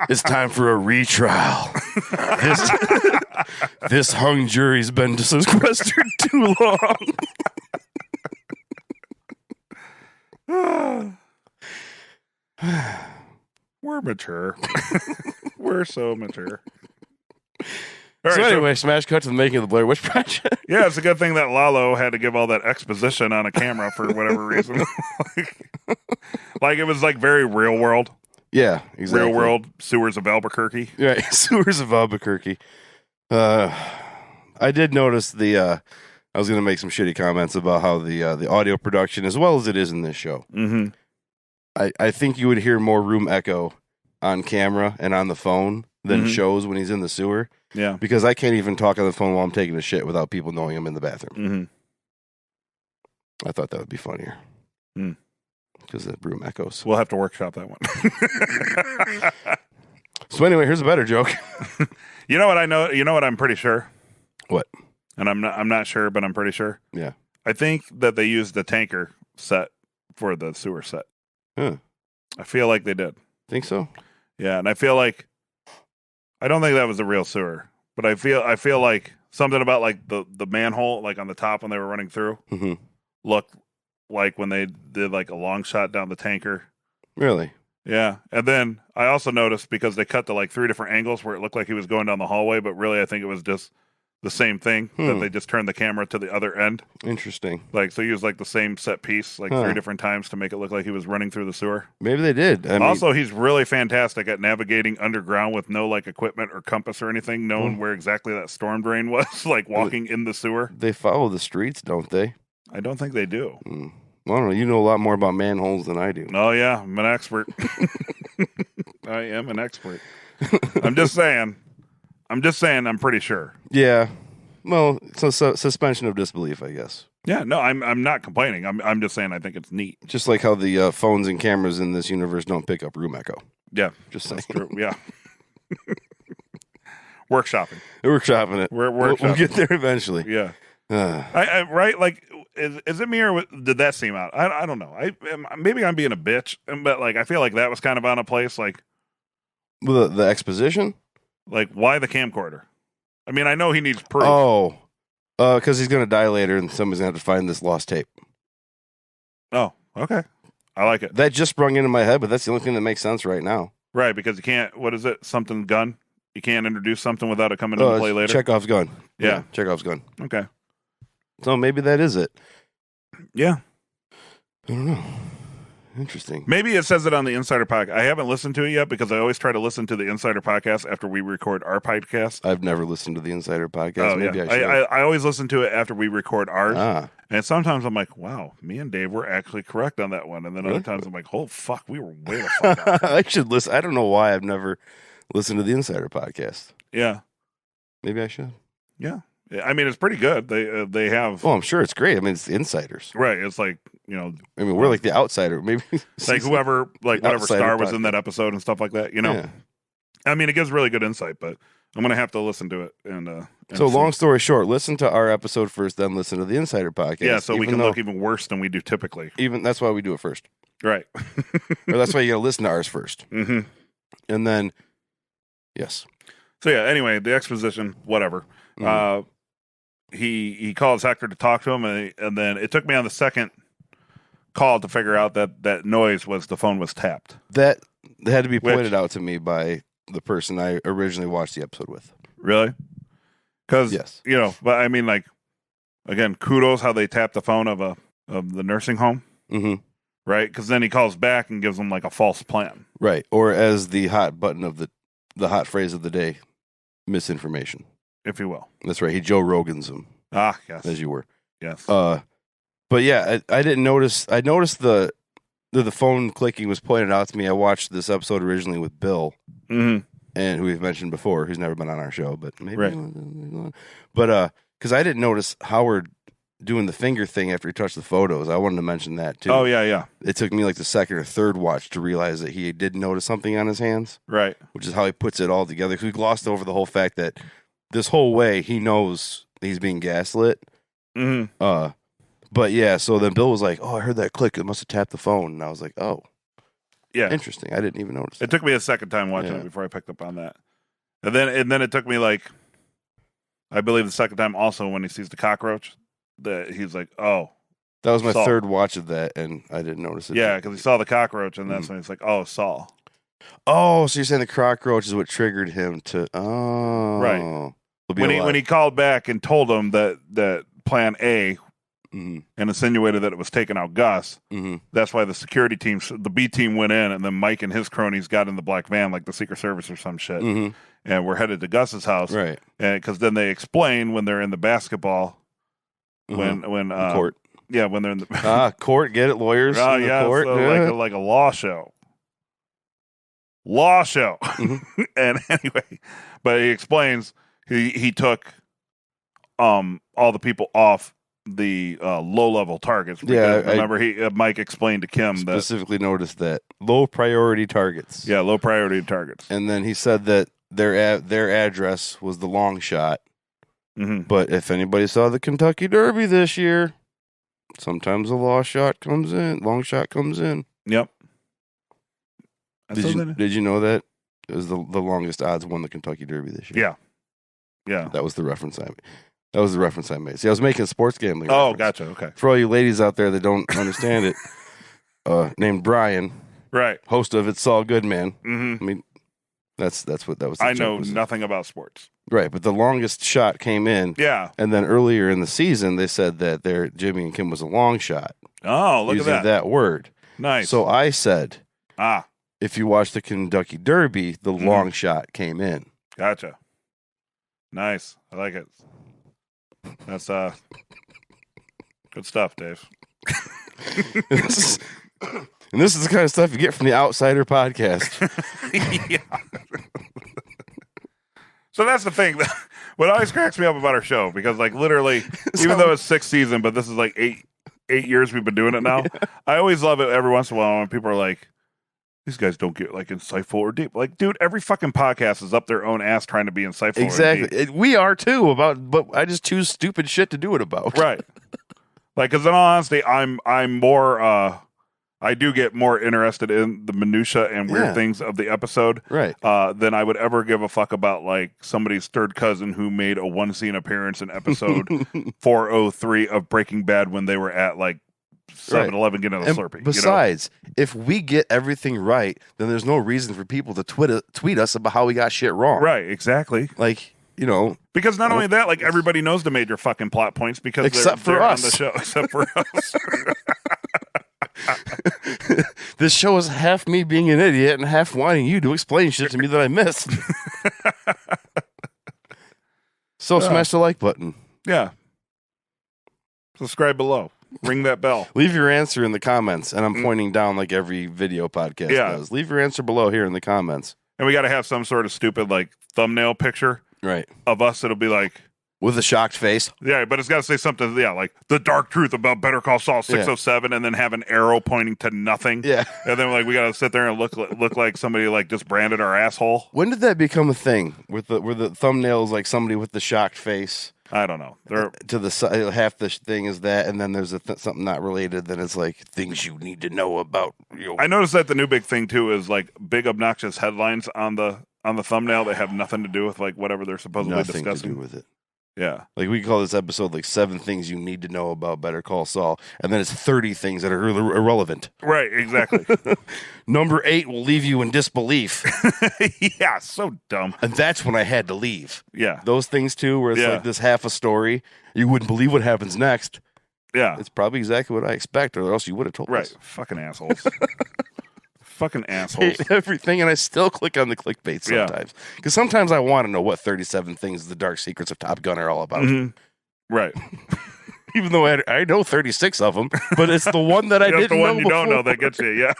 It's time for a retrial. This hung jury's been sequestered too long. We're mature. We're so mature. So anyway, smash cut to the making of the Blair Witch Project. Yeah, it's a good thing that Lalo had to give all that exposition on a camera for whatever reason. Like it was like very real world. Yeah, exactly. Real world sewers of Albuquerque. Right, sewers of Albuquerque. I did notice I was going to make some shitty comments about how the audio production, as well as it is in this show. Mm-hmm. I think you would hear more room echo on camera and on the phone than shows when he's in the sewer. Yeah. Because I can't even talk on the phone while I'm taking a shit without people knowing I'm in the bathroom. Mm-hmm. I thought that would be funnier. Because the room echoes. We'll have to workshop that one. So anyway, here's a better joke. You know what I know? You know what I'm pretty sure? What? And I'm not sure, but I'm pretty sure. Yeah. I think that they used the tanker set for the sewer set. Huh. I feel like they did. Think so? Yeah, and I feel like I don't think that was the real sewer, but I feel like something about like the manhole like on the top when they were running through looked like when they did like a long shot down the tanker. Really? Yeah. And then I also noticed because they cut to like 3 different angles where it looked like he was going down the hallway, but really I think it was just the same thing that they just turned the camera to the other end. Interesting. Like, so he used like the same set piece like 3 different times to make it look like he was running through the sewer. Maybe they did. Also, he's really fantastic at navigating underground with no like equipment or compass or anything, knowing where exactly that storm drain was, like walking in the sewer. They follow the streets, don't they? I don't think they do. Well, I don't know. You know a lot more about manholes than I do. Oh, yeah. I'm an expert. I am an expert. I'm just saying I'm pretty sure. Yeah. Well, so suspension of disbelief, I guess. Yeah, no, I'm not complaining. I'm just saying I think it's neat. Just like how the phones and cameras in this universe don't pick up room echo. Yeah. Just saying. That's true. Yeah. Workshopping. Workshopping it. We're workshopping. We'll get there eventually. Yeah. I right? Like, is it me or did that seem out? I don't know. Maybe I'm being a bitch, but like I feel like that was kind of on a place. Like, Well, the exposition? like why the camcorder? I mean, I know he needs proof. Oh, because he's going to die later and somebody's going to have to find this lost tape. Oh, okay. I like it. That just sprung into my head, but that's the only thing that makes sense right now. Right, because you can't, what is it? Something gun? You can't introduce something without it coming into play later? Chekhov's gun. Yeah. Chekhov's gun. Okay. So maybe that is it. Yeah. I don't know. Interesting. Maybe it says it on the Insider Podcast. I haven't listened to it yet because I always try to listen to the Insider Podcast after we record our podcast. I've never listened to the Insider Podcast. Oh, Maybe yeah. I should. I always listen to it after we record ours. Ah. And sometimes I'm like, wow, me and Dave were actually correct on that one. And then other times I'm like, oh, fuck, we were way the fuck off. I should listen. I don't know why I've never listened to the Insider Podcast. Yeah. Maybe I should. Yeah. I mean, it's pretty good. They have. Oh, I'm sure it's great. I mean, it's the insiders. Right. It's like, I mean, we're like the outsider. Maybe like whoever, like whatever Outsider star was in podcast. that episode and stuff like that, Yeah. I mean, it gives really good insight, but I'm going to have to listen to it. And So, see. long story short, listen to our episode first, then listen to the Insider Podcast. Yeah, so we even can though- look even worse than we do typically. Even that's why we do it first. Right. Or that's why you got to listen to ours first. Mm-hmm. And then, yes. So, yeah, anyway, the exposition, whatever. he calls Hector to talk to him, and then it took me on the second call to figure out that noise was the phone was tapped. That had to be pointed out to me by the person I originally watched the episode with. Really? Because yes, but I mean, like, again, kudos how they tapped the phone of the nursing home, right? Because then he calls back and gives them like a false plan, right? Or as the hot button of the hot phrase of the day, misinformation, if you will. That's right. He Joe Rogan's him. Ah, yes, as you were. Yes. But yeah, I didn't notice. I noticed the phone clicking was pointed out to me. I watched this episode originally with Bill, and who we've mentioned before, who's never been on our show, but maybe. Right. But because I didn't notice Howard doing the finger thing after he touched the photos. I wanted to mention that too. Oh yeah. It took me like the second or third watch to realize that he did notice something on his hands. Right. Which is how he puts it all together. Because we glossed over the whole fact that this whole way he knows he's being gaslit. But yeah, so then Bill was like, "Oh, I heard that click. It must have tapped the phone." And I was like, "Oh, yeah, interesting. I didn't even notice." It took me a second time watching it before I picked up on that, and then it took me like, I believe the second time also when he sees the cockroach, that he's like, "Oh." That was my Saul. Third watch of that, and I didn't notice it. Yeah, because he saw the cockroach, and that's when he's like, "Oh, Saul." Oh, so you're saying the cockroach is what triggered him to? Oh, right. When he called back and told him that Plan A. And insinuated that it was taking out Gus. That's why the security team, the B team, went in, and then Mike and his cronies got in the black van, like the Secret Service or some shit, and we're headed to Gus's house, right? And because then they explain when they're in the basketball, when court, when they're in the court, get it, lawyers, court, so like a law show, and anyway, but he explains he took all the people off the low-level targets. Remember, Mike explained to Kim specifically noticed that low priority targets. Yeah, low priority targets. And then he said that their address was the long shot. But if anybody saw the Kentucky Derby this year, sometimes a long shot comes in. Yep. Did you know that it was the longest odds won the Kentucky Derby this year? Yeah. That was the reference I made. See, I was making a sports gambling. Oh, reference. Gotcha. Okay. For all you ladies out there that don't understand it, named Brian, right? Host of It's All Good, Man. I mean, that's what that was. I know nothing about sports. Right, but the longest shot came in. Yeah. And then earlier in the season, they said that Jimmy and Kim was a long shot. Oh, look using at that word. Nice. So I said, if you watch the Kentucky Derby, the long shot came in. Gotcha. Nice. I like it. That's good stuff, Dave. And this is the kind of stuff you get from the Outsider podcast. Yeah. So that's the thing. What always cracks me up about our show, because like literally, even though it's sixth season, but this is like eight years we've been doing it now. I always love it every once in a while when people are like, these guys don't get like insightful or deep. Like, dude, every fucking podcast is up their own ass trying to be insightful. Exactly. We are too, but I just choose stupid shit to do it about. Right. Like, because in all honesty, I'm more, I do get more interested in the minutia and weird things of the episode, right? Than I would ever give a fuck about like somebody's third cousin who made a one scene appearance in episode 403 of Breaking Bad when they were at like 7-Eleven getting a Slurpee. Besides, if we get everything right, then there's no reason for people to tweet us about how we got shit wrong. Right, exactly. Like, because not only that, like everybody knows the major fucking plot points because they're on the show, except for us. This show is half me being an idiot and half wanting you to explain shit to me that I missed. So smash the like button. Yeah. Subscribe below. Ring that bell. Leave your answer in the comments, and I'm pointing down like every video podcast does. Leave your answer below here in the comments. And we got to have some sort of stupid like thumbnail picture of us. It'll be like with a shocked face. Yeah, but it's got to say something, like the dark truth about Better Call Saul 607, and then have an arrow pointing to nothing. Yeah. And then like we got to sit there and look like somebody like just branded our asshole. When did that become a thing? Where the thumbnail is like somebody with the shocked face? I don't know. To the side, half the thing is that, and then there's something not related. Then it's like things you need to know about. I noticed that the new big thing too is like big obnoxious headlines on the thumbnail that have nothing to do with like whatever they're supposedly discussing. Nothing to do with it. Yeah. Like we call this episode like 7 things you need to know about Better Call Saul, and then it's 30 things that are irrelevant. Right, exactly. Number 8 will leave you in disbelief. Yeah, so dumb. And that's when I had to leave. Yeah. Those things too, where it's like this half a story. You wouldn't believe what happens next. Yeah. It's probably exactly what I expect, or else you would have told us. Right. Fucking assholes. Fucking assholes. Hate everything, and I still click on the clickbait sometimes. Because sometimes I want to know what 37 things the dark secrets of Top Gun are all about. Mm-hmm. Right. Even though I know 36 of them, but it's the one that I didn't know. The one you before. don't know that gets you, yeah.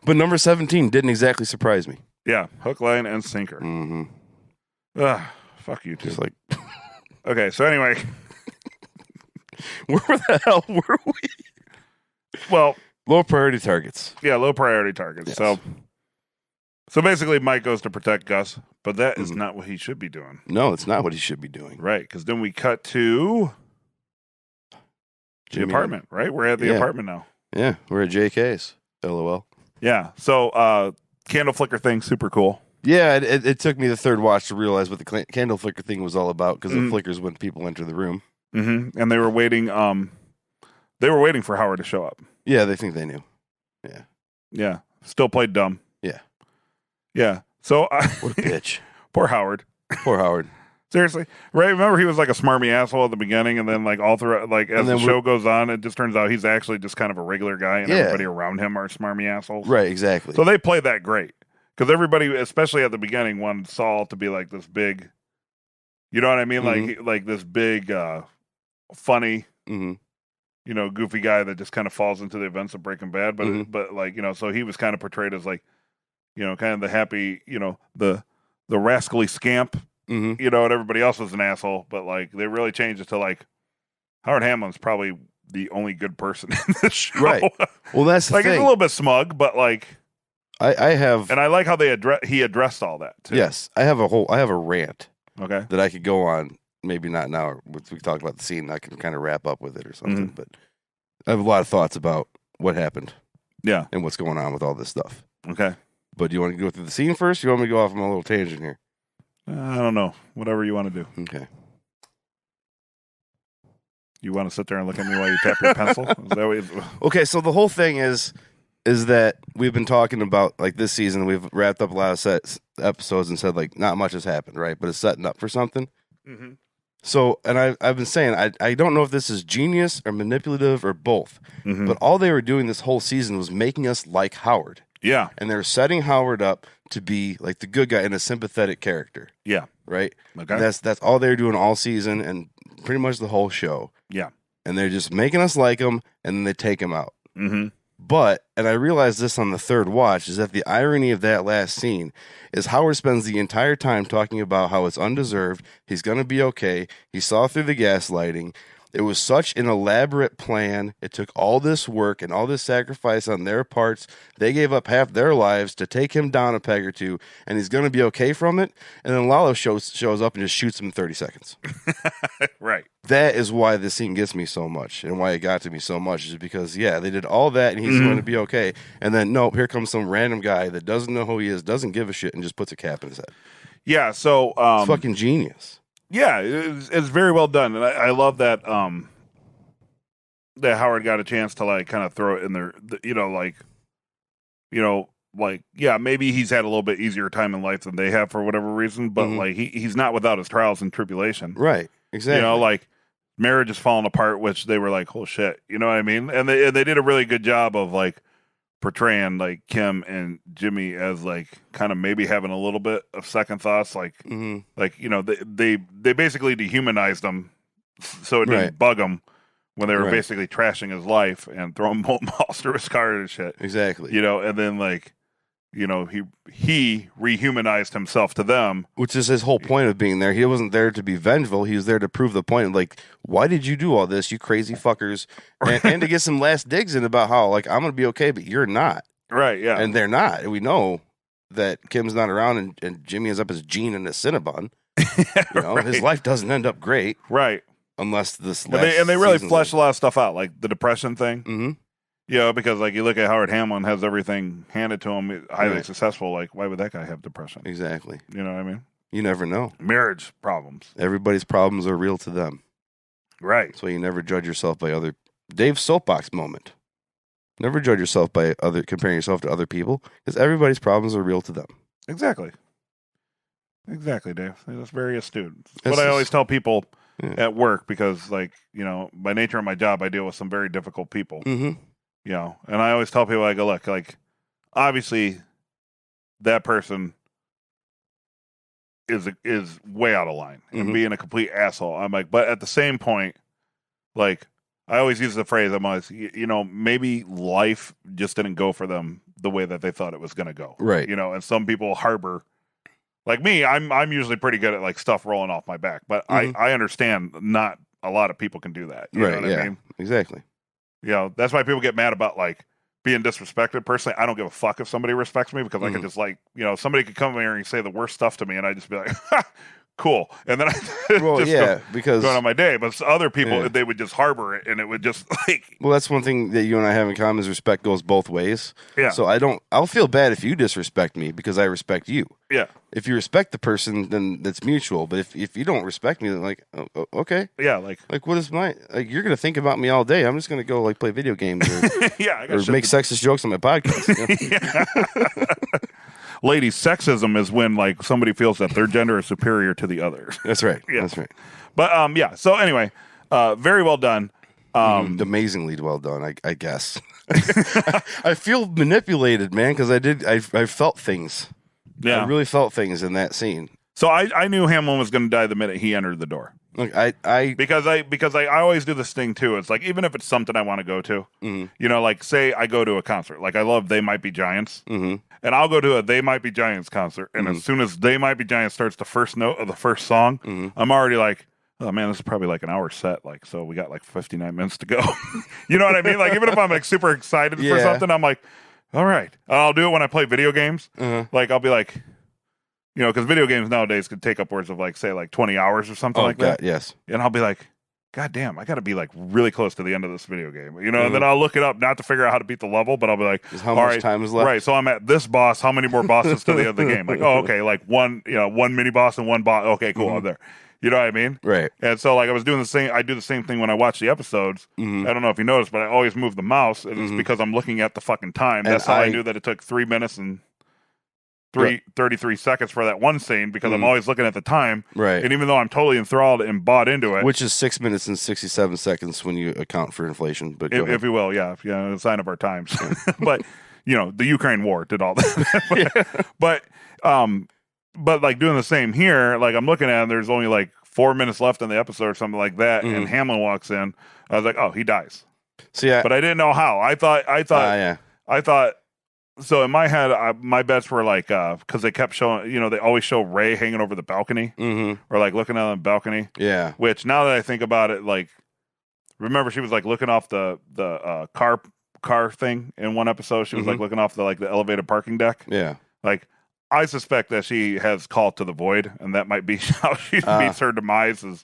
But number 17 didn't exactly surprise me. Yeah. Hook, line, and sinker. Mm-hmm. Ugh, fuck you, too. Just like, okay, so anyway. where the hell were we? Well, low priority targets. Yeah, low priority targets. Yes. So basically, Mike goes to protect Gus, but that is not what he should be doing. No, it's not what he should be doing. Right, because then we cut to the apartment, right? We're at the apartment now. Yeah, we're at JK's. LOL. Yeah, so candle flicker thing, super cool. Yeah, it took me the third watch to realize what the candle flicker thing was all about, because it flickers when people enter the room. Mm-hmm. And they were waiting. They were waiting for Howard to show up. Yeah, they think they knew. Yeah. Yeah. Still played dumb. Yeah. Yeah. So what a bitch. Poor Howard. Poor Howard. Seriously, right? Remember, he was like a smarmy asshole at the beginning, and then like all through, like as the show goes on, it just turns out he's actually just kind of a regular guy, and everybody around him are smarmy assholes. Right. Exactly. So they played that great because everybody, especially at the beginning, wanted Saul to be like this big. You know what I mean? Like this big, funny, goofy guy that just kind of falls into the events of Breaking Bad. But but like so he was kind of portrayed as like, kind of the happy, the rascally scamp. And everybody else was an asshole, but like they really changed it to like Howard Hamlin's probably the only good person in this show. Right. Well, that's the like thing. He's a little bit smug, but like I have, and I like how he addressed all that too. Yes, I have a rant. Okay. That I could go on. Maybe not now. We talked about the scene. I can kind of wrap up with it or something. But I have a lot of thoughts about what happened. Yeah. And what's going on with all this stuff. Okay. But do you want to go through the scene first? Or you want me to go off on a little tangent here? I don't know. Whatever you want to do. Okay. You want to sit there and look at me while you tap your pencil? Is that what okay, so the whole thing is that we've been talking about, like, this season, we've wrapped up a lot of episodes and said, like, not much has happened, right? But it's setting up for something. Mm-hmm. So, and I've been saying, I don't know if this is genius or manipulative or both, but all they were doing this whole season was making us like Howard. Yeah. And they were setting Howard up to be like the good guy and a sympathetic character. Yeah. Right? Okay. That's all they were doing all season and pretty much the whole show. Yeah. And they're just making us like him, and then they take him out. Mm-hmm. But, and I realized this on the third watch, is that the irony of that last scene is Howard spends the entire time talking about how it's undeserved, he's going to be okay, he saw through the gaslighting. It was such an elaborate plan. It took all this work and all this sacrifice on their parts. They gave up half their lives to take him down a peg or two, and he's going to be okay from it. And then Lalo shows up and just shoots him in 30 seconds. Right. That is why this scene gets me so much, and why it got to me so much, is because, yeah, they did all that, and he's going to be okay. And then, nope, here comes some random guy that doesn't know who he is, doesn't give a shit, and just puts a cap in his head. Yeah, so... it's fucking genius. Yeah, it's very well done, and I love that that Howard got a chance to like kind of throw it in there, yeah, maybe he's had a little bit easier time in life than they have for whatever reason, but like he's not without his trials and tribulation, right? Exactly. Like marriage is falling apart, which they were like, oh shit, you know what I mean? And they did a really good job of like portraying like Kim and Jimmy as like kind of maybe having a little bit of second thoughts, like they basically dehumanized him so it didn't bug him when they were basically trashing his life and throwing molten balls through his car and shit. Exactly. And then like he rehumanized himself to them, which is his whole point of being there. He wasn't there to be vengeful. He was there to prove the point. Like, why did you do all this, you crazy fuckers? And to get some last digs in about how, like, I'm going to be okay, but you're not. Right, yeah. And they're not. And we know that Kim's not around and Jimmy ends up as Gene in a Cinnabon. His life doesn't end up great. Right. Unless this last and they really fleshed a lot of stuff out, like the depression thing. Mm-hmm. Because like you look at Howard Hamlin has everything handed to him, highly successful. Like, why would that guy have depression? Exactly. You know what I mean? You never know. Marriage problems. Everybody's problems are real to them. Right. So you never judge yourself by other. Dave's soapbox moment. Never judge yourself by comparing yourself to other people, because everybody's problems are real to them. Exactly, Dave. That's very astute. That's what I always tell people at work, because, like, you know, by nature of my job, I deal with some very difficult people. Mm-hmm. You know, and I always tell people, I go, look, like, obviously, that person is way out of line and being a complete asshole. I'm like, but at the same point, like, I always use the phrase, I'm always, you know, maybe life just didn't go for them the way that they thought it was going to go. Right. You know, and some people harbor, like me, I'm usually pretty good at, like, stuff rolling off my back, but I understand not a lot of people can do that. You know what I mean? Exactly. You know, that's why people get mad about, like, being disrespected. Personally, I don't give a fuck if somebody respects me, because I could just, like, you know, somebody could come here and say the worst stuff to me, and I just be like, ha, cool, and then I just because going on my day. But other people, they would just harbor it, and it would just, like. Well, that's one thing that you and I have in common is respect goes both ways. Yeah. So I'll feel bad if you disrespect me because I respect you. Yeah. If you respect the person, then that's mutual. But if you don't respect me, then, like, okay. Yeah, like what is my, like, you're gonna think about me all day. I'm just gonna go, like, play video games or, or make sexist jokes on my podcast. Ladies, sexism is when, like, somebody feels that their gender is superior to the other. That's right. Yeah. That's right. But yeah. So anyway, very well done. Amazingly well done, I guess. I feel manipulated, man, because I felt things. Yeah, I really felt things in that scene. So I knew Hamlin was going to die the minute he entered the door. Look, because I always do this thing too. It's like, even if it's something I want to go to, you know, like, say I go to a concert, like, I love They Might Be Giants, and I'll go to a They Might Be Giants concert, and as soon as They Might Be Giants starts the first note of the first song, I'm already like, oh man, this is probably like an hour set, like, so we got like 59 minutes to go. You know what I mean? Like, even if I'm, like, super excited for something, I'm like, all right. I'll do it when I play video games. Like, I'll be like, you know, because video games nowadays could take upwards of, like, say, like 20 hours or something like that. Yes. And I'll be like, God damn, I got to be, like, really close to the end of this video game. You know, and then I'll look it up, not to figure out how to beat the level, but I'll be like, how much time is left? Right, so I'm at this boss. How many more bosses to the end of the game? Like, oh, okay, like one mini boss and one boss. Okay, cool, I'm there. You know what I mean? Right. And so, like, I was doing the same. I do the same thing when I watch the episodes. I don't know if you noticed, but I always move the mouse. And it's because I'm looking at the fucking time. That's how I knew that it took 3 minutes and 33 seconds for that one scene, because I'm always looking at the time. Right. And even though I'm totally enthralled and bought into it, which is 6 minutes and 67 seconds when you account for inflation. But if you will, yeah, a sign of our times. But, you know, the Ukraine war did all that. But like, doing the same here, like, I'm looking at it, there's only like 4 minutes left in the episode or something like that, and Hamlin walks in. I was like, oh, he dies. So yeah, but I didn't know how. I thought. So in my head, my bets were like, because they kept showing, you know, they always show Ray hanging over the balcony, or like looking out on the balcony. Yeah. Which, now that I think about it, like, remember, she was like looking off the car thing in one episode. She was like looking off the elevated parking deck. Yeah. Like, I suspect that she has Call to the Void, and that might be how she meets her demise, is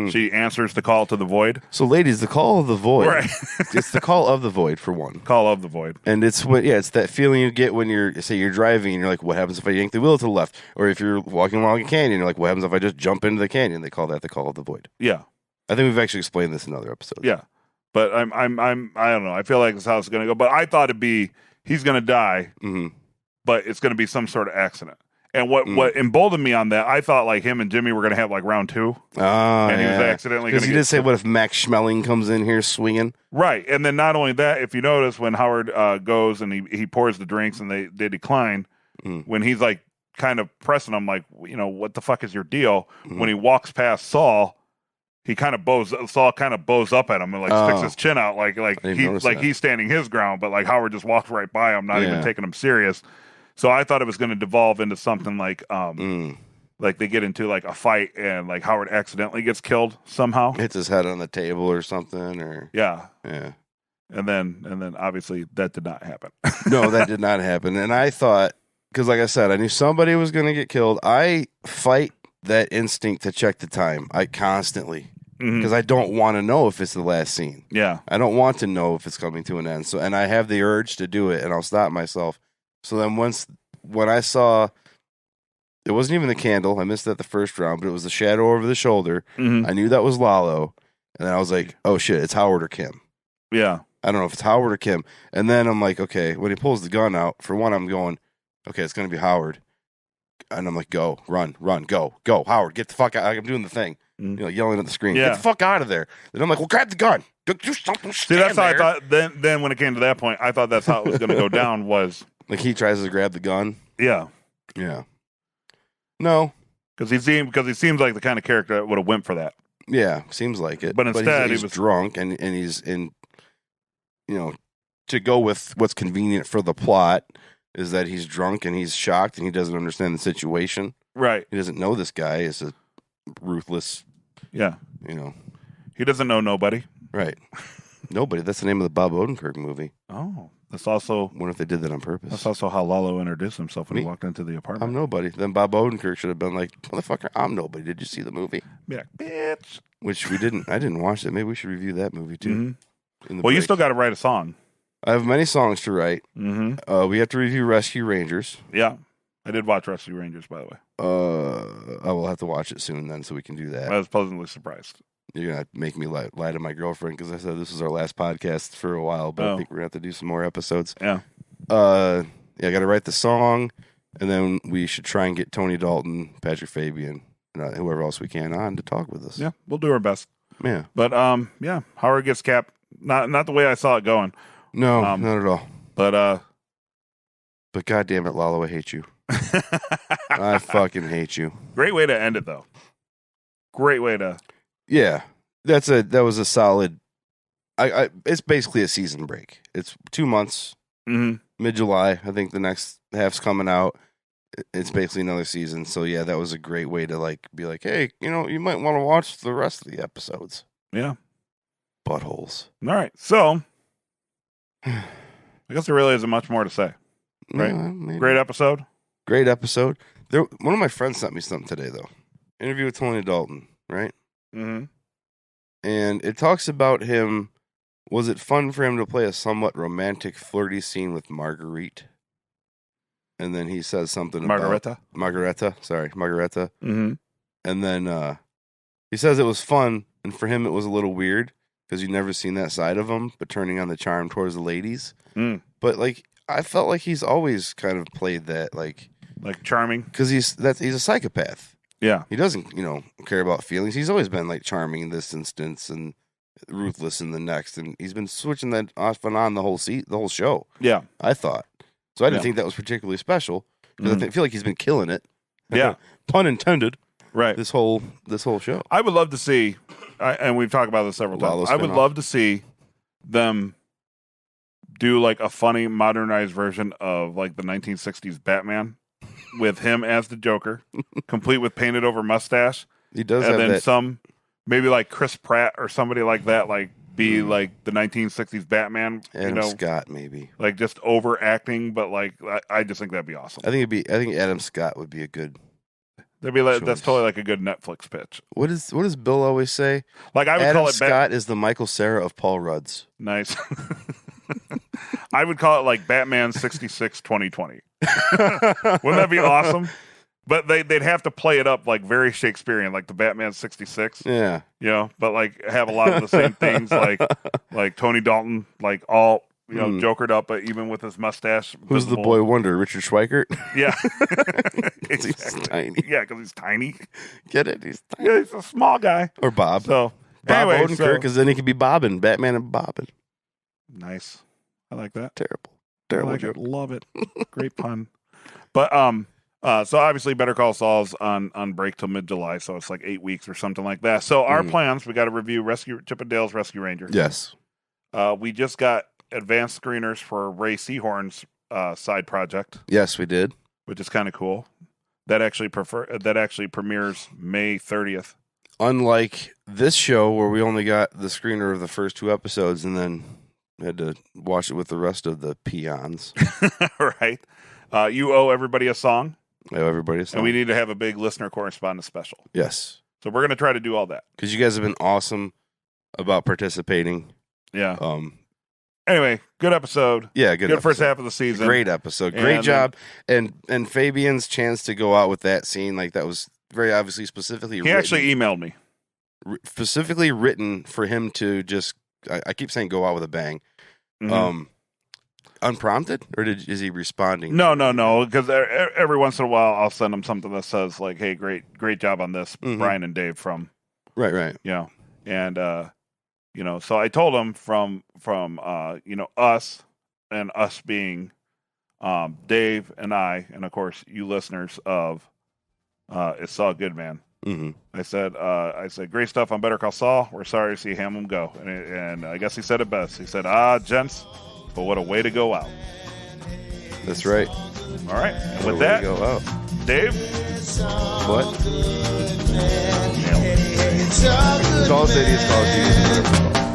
she answers the call to the void. So, ladies, the call of the void. Right. It's the call of the void, for one. Call of the void. And it's it's that feeling you get when you're driving and you're like, what happens if I yank the wheel to the left? Or if you're walking along a canyon, you're like, what happens if I just jump into the canyon? They call that the call of the void. Yeah. I think we've actually explained this in other episodes. Yeah. But I don't know. I feel like this is how it's going to go. But I thought it'd be, he's going to die, but it's going to be some sort of accident. And what emboldened me on that, I thought, like, him and Jimmy were going to have, like, round 2. And he was accidentally going to Because he did say, what if Max Schmeling comes in here swinging? Right. And then not only that, if you notice, when Howard goes and he pours the drinks and they decline, when he's, like, kind of pressing them, like, you know, what the fuck is your deal? When he walks past Saul, Saul kind of bows up at him and, like, sticks his chin out like he's standing his ground, but, like, Howard just walks right by him, not even taking him serious. So I thought it was going to devolve into something like like they get into, like, a fight and, like, Howard accidentally gets killed somehow, hits his head on the table or something, or yeah. And then obviously that did not happen. No, that did not happen. And I thought, because like I said, I knew somebody was going to get killed. I fight that instinct to check the time. I constantly, because I don't want to know if it's the last scene. Yeah, I don't want to know if it's coming to an end. So, and I have the urge to do it, and I'll stop myself. So then when I saw It wasn't even the candle. I missed that the first round, but it was the shadow over the shoulder. Mhm. I knew that was Lalo. And then I was like, oh shit, it's Howard or Kim. Yeah. I don't know if it's Howard or Kim. And then I'm like, okay, when he pulls the gun out, for one, I'm going, okay, it's going to be Howard. And I'm like, go, run, go, Howard, get the fuck out. I'm doing the thing, yelling at the screen. Yeah. Get the fuck out of there. Then I'm like, well, grab the gun. Do something. See, that's how I thought. Then when it came to that point, I thought that's how it was going to go down. Was like he tries to grab the gun. Yeah. No, because he seems like the kind of character that would have went for that. Yeah, seems like it. But instead, he's he was drunk, and he's in. To go with what's convenient for the plot is that he's drunk and he's shocked and he doesn't understand the situation. Right. He doesn't know this guy is a ruthless. Yeah. He doesn't know nobody. Right. Nobody. That's the name of the Bob Odenkirk movie. Oh, that's also. Wonder if they did that on purpose. That's also how Lalo introduced himself when he walked into the apartment. I'm nobody. Then Bob Odenkirk should have been like, motherfucker, I'm nobody. Did you see the movie? Yeah, bitch. Which we didn't. I didn't watch it. Maybe we should review that movie too. Mm-hmm. Well, you still got to write a song. I have many songs to write. Mm-hmm. We have to review Rescue Rangers. Yeah. I did watch Rescue Rangers, by the way. I will have to watch it soon then so we can do that. I was pleasantly surprised. You're going to make me lie to my girlfriend because I said this was our last podcast for a while, but I think we're going to have to do some more episodes. Yeah. I got to write the song, and then we should try and get Tony Dalton, Patrick Fabian, and whoever else we can on to talk with us. Yeah, we'll do our best. Yeah. But, Howard gets capped. Not the way I saw it going. No, not at all. But goddamn it, Lalo, I hate you. I fucking hate you. Great way to end it, though. Great way to. Yeah, that was a solid. It's basically a season break. It's 2 months. Mm-hmm. Mid-July, I think the next half's coming out. It's basically another season. So yeah, that was a great way to be like, hey, you might want to watch the rest of the episodes. Yeah. Buttholes. All right, so. I guess there really isn't much more to say, right? Great episode. Great episode. One of my friends sent me something today, though. Interview with Tony Dalton, right? Mm-hmm. And it talks about him. Was it fun for him to play a somewhat romantic, flirty scene with Marguerite? And then he says something about Margareta. Sorry, Margareta. Mm-hmm. And then he says it was fun, and for him it was a little weird. Because you've never seen that side of him, but turning on the charm towards the ladies. Mm. But I felt like he's always kind of played that like charming. Because he's a psychopath. Yeah, he doesn't care about feelings. He's always been charming in this instance and ruthless in the next, and he's been switching that off and on the whole show. Yeah, I thought so. I didn't think that was particularly special because I feel like he's been killing it. Yeah, pun intended. Right. This whole show. I would love to see, and we've talked about this several times. I would love to see them do a funny modernized version of the 1960s Batman with him as the Joker, complete with painted over mustache. He does, and have then that. some maybe Chris Pratt or somebody like that, be the 1960s Batman. Adam Scott maybe just overacting, but I just think that'd be awesome. I think Adam Scott would be a good. That'd be that's totally a good Netflix pitch. What does Bill always say? I would Adam call it Scott is the Michael Cera of Paul Rudd's. Nice. I would call it Batman 66 2020. Wouldn't that be awesome? But they'd have to play it up very Shakespearean, the Batman 66. Yeah. But have a lot of the same things like Tony Dalton, all jokered up, but even with his mustache. Who's visible. the boy wonder? Richard Schweikert? Yeah. Exactly. He's tiny. Yeah, because he's tiny. Get it? He's tiny. Yeah, he's a small guy. Or Bob. So Bob Odenkirk, because then he could be Bobbin, Batman and Bobbin. Nice. I like that. Terrible joke. Love it. Great pun. But so obviously Better Call Saul's on break till mid-July, so it's 8 weeks or something like that. So our plans, we got to review Chip and Dale's Rescue Ranger. Yes. We just got advanced screeners for Ray Seahorn's side project. Yes, we did. Which is kind of cool. That actually premieres May 30th. Unlike this show where we only got the screener of the first 2 episodes and then had to watch it with the rest of the peons. Right. You owe everybody a song. I owe everybody a song. And we need to have a big listener correspondence special. Yes. So we're going to try to do all that. Because you guys have been awesome about participating. Yeah. Anyway, good episode. Yeah, good first episode. half of the season. Great episode. Great And, job. And Fabian's chance to go out with that scene, like that was very obviously specifically He actually emailed me. specifically written for him to just I keep saying go out with a bang. Mhm. Unprompted, or is he responding? No, because every once in a while I'll send him something that says like, "Hey, great job on this, Brian and Dave from Right. and so I told him from us and us being Dave and I, and of course you listeners of It's All Good, Man. Mm-hmm. I said, great stuff on Better Call Saul. We're sorry to see Hamlin go, and I guess he said it best. He said, gents, but what a way to go out. That's right. All right. And What with a way that, to go out. Dave. What? It's all good, Call us idiots, call us idiots, whatever it's called.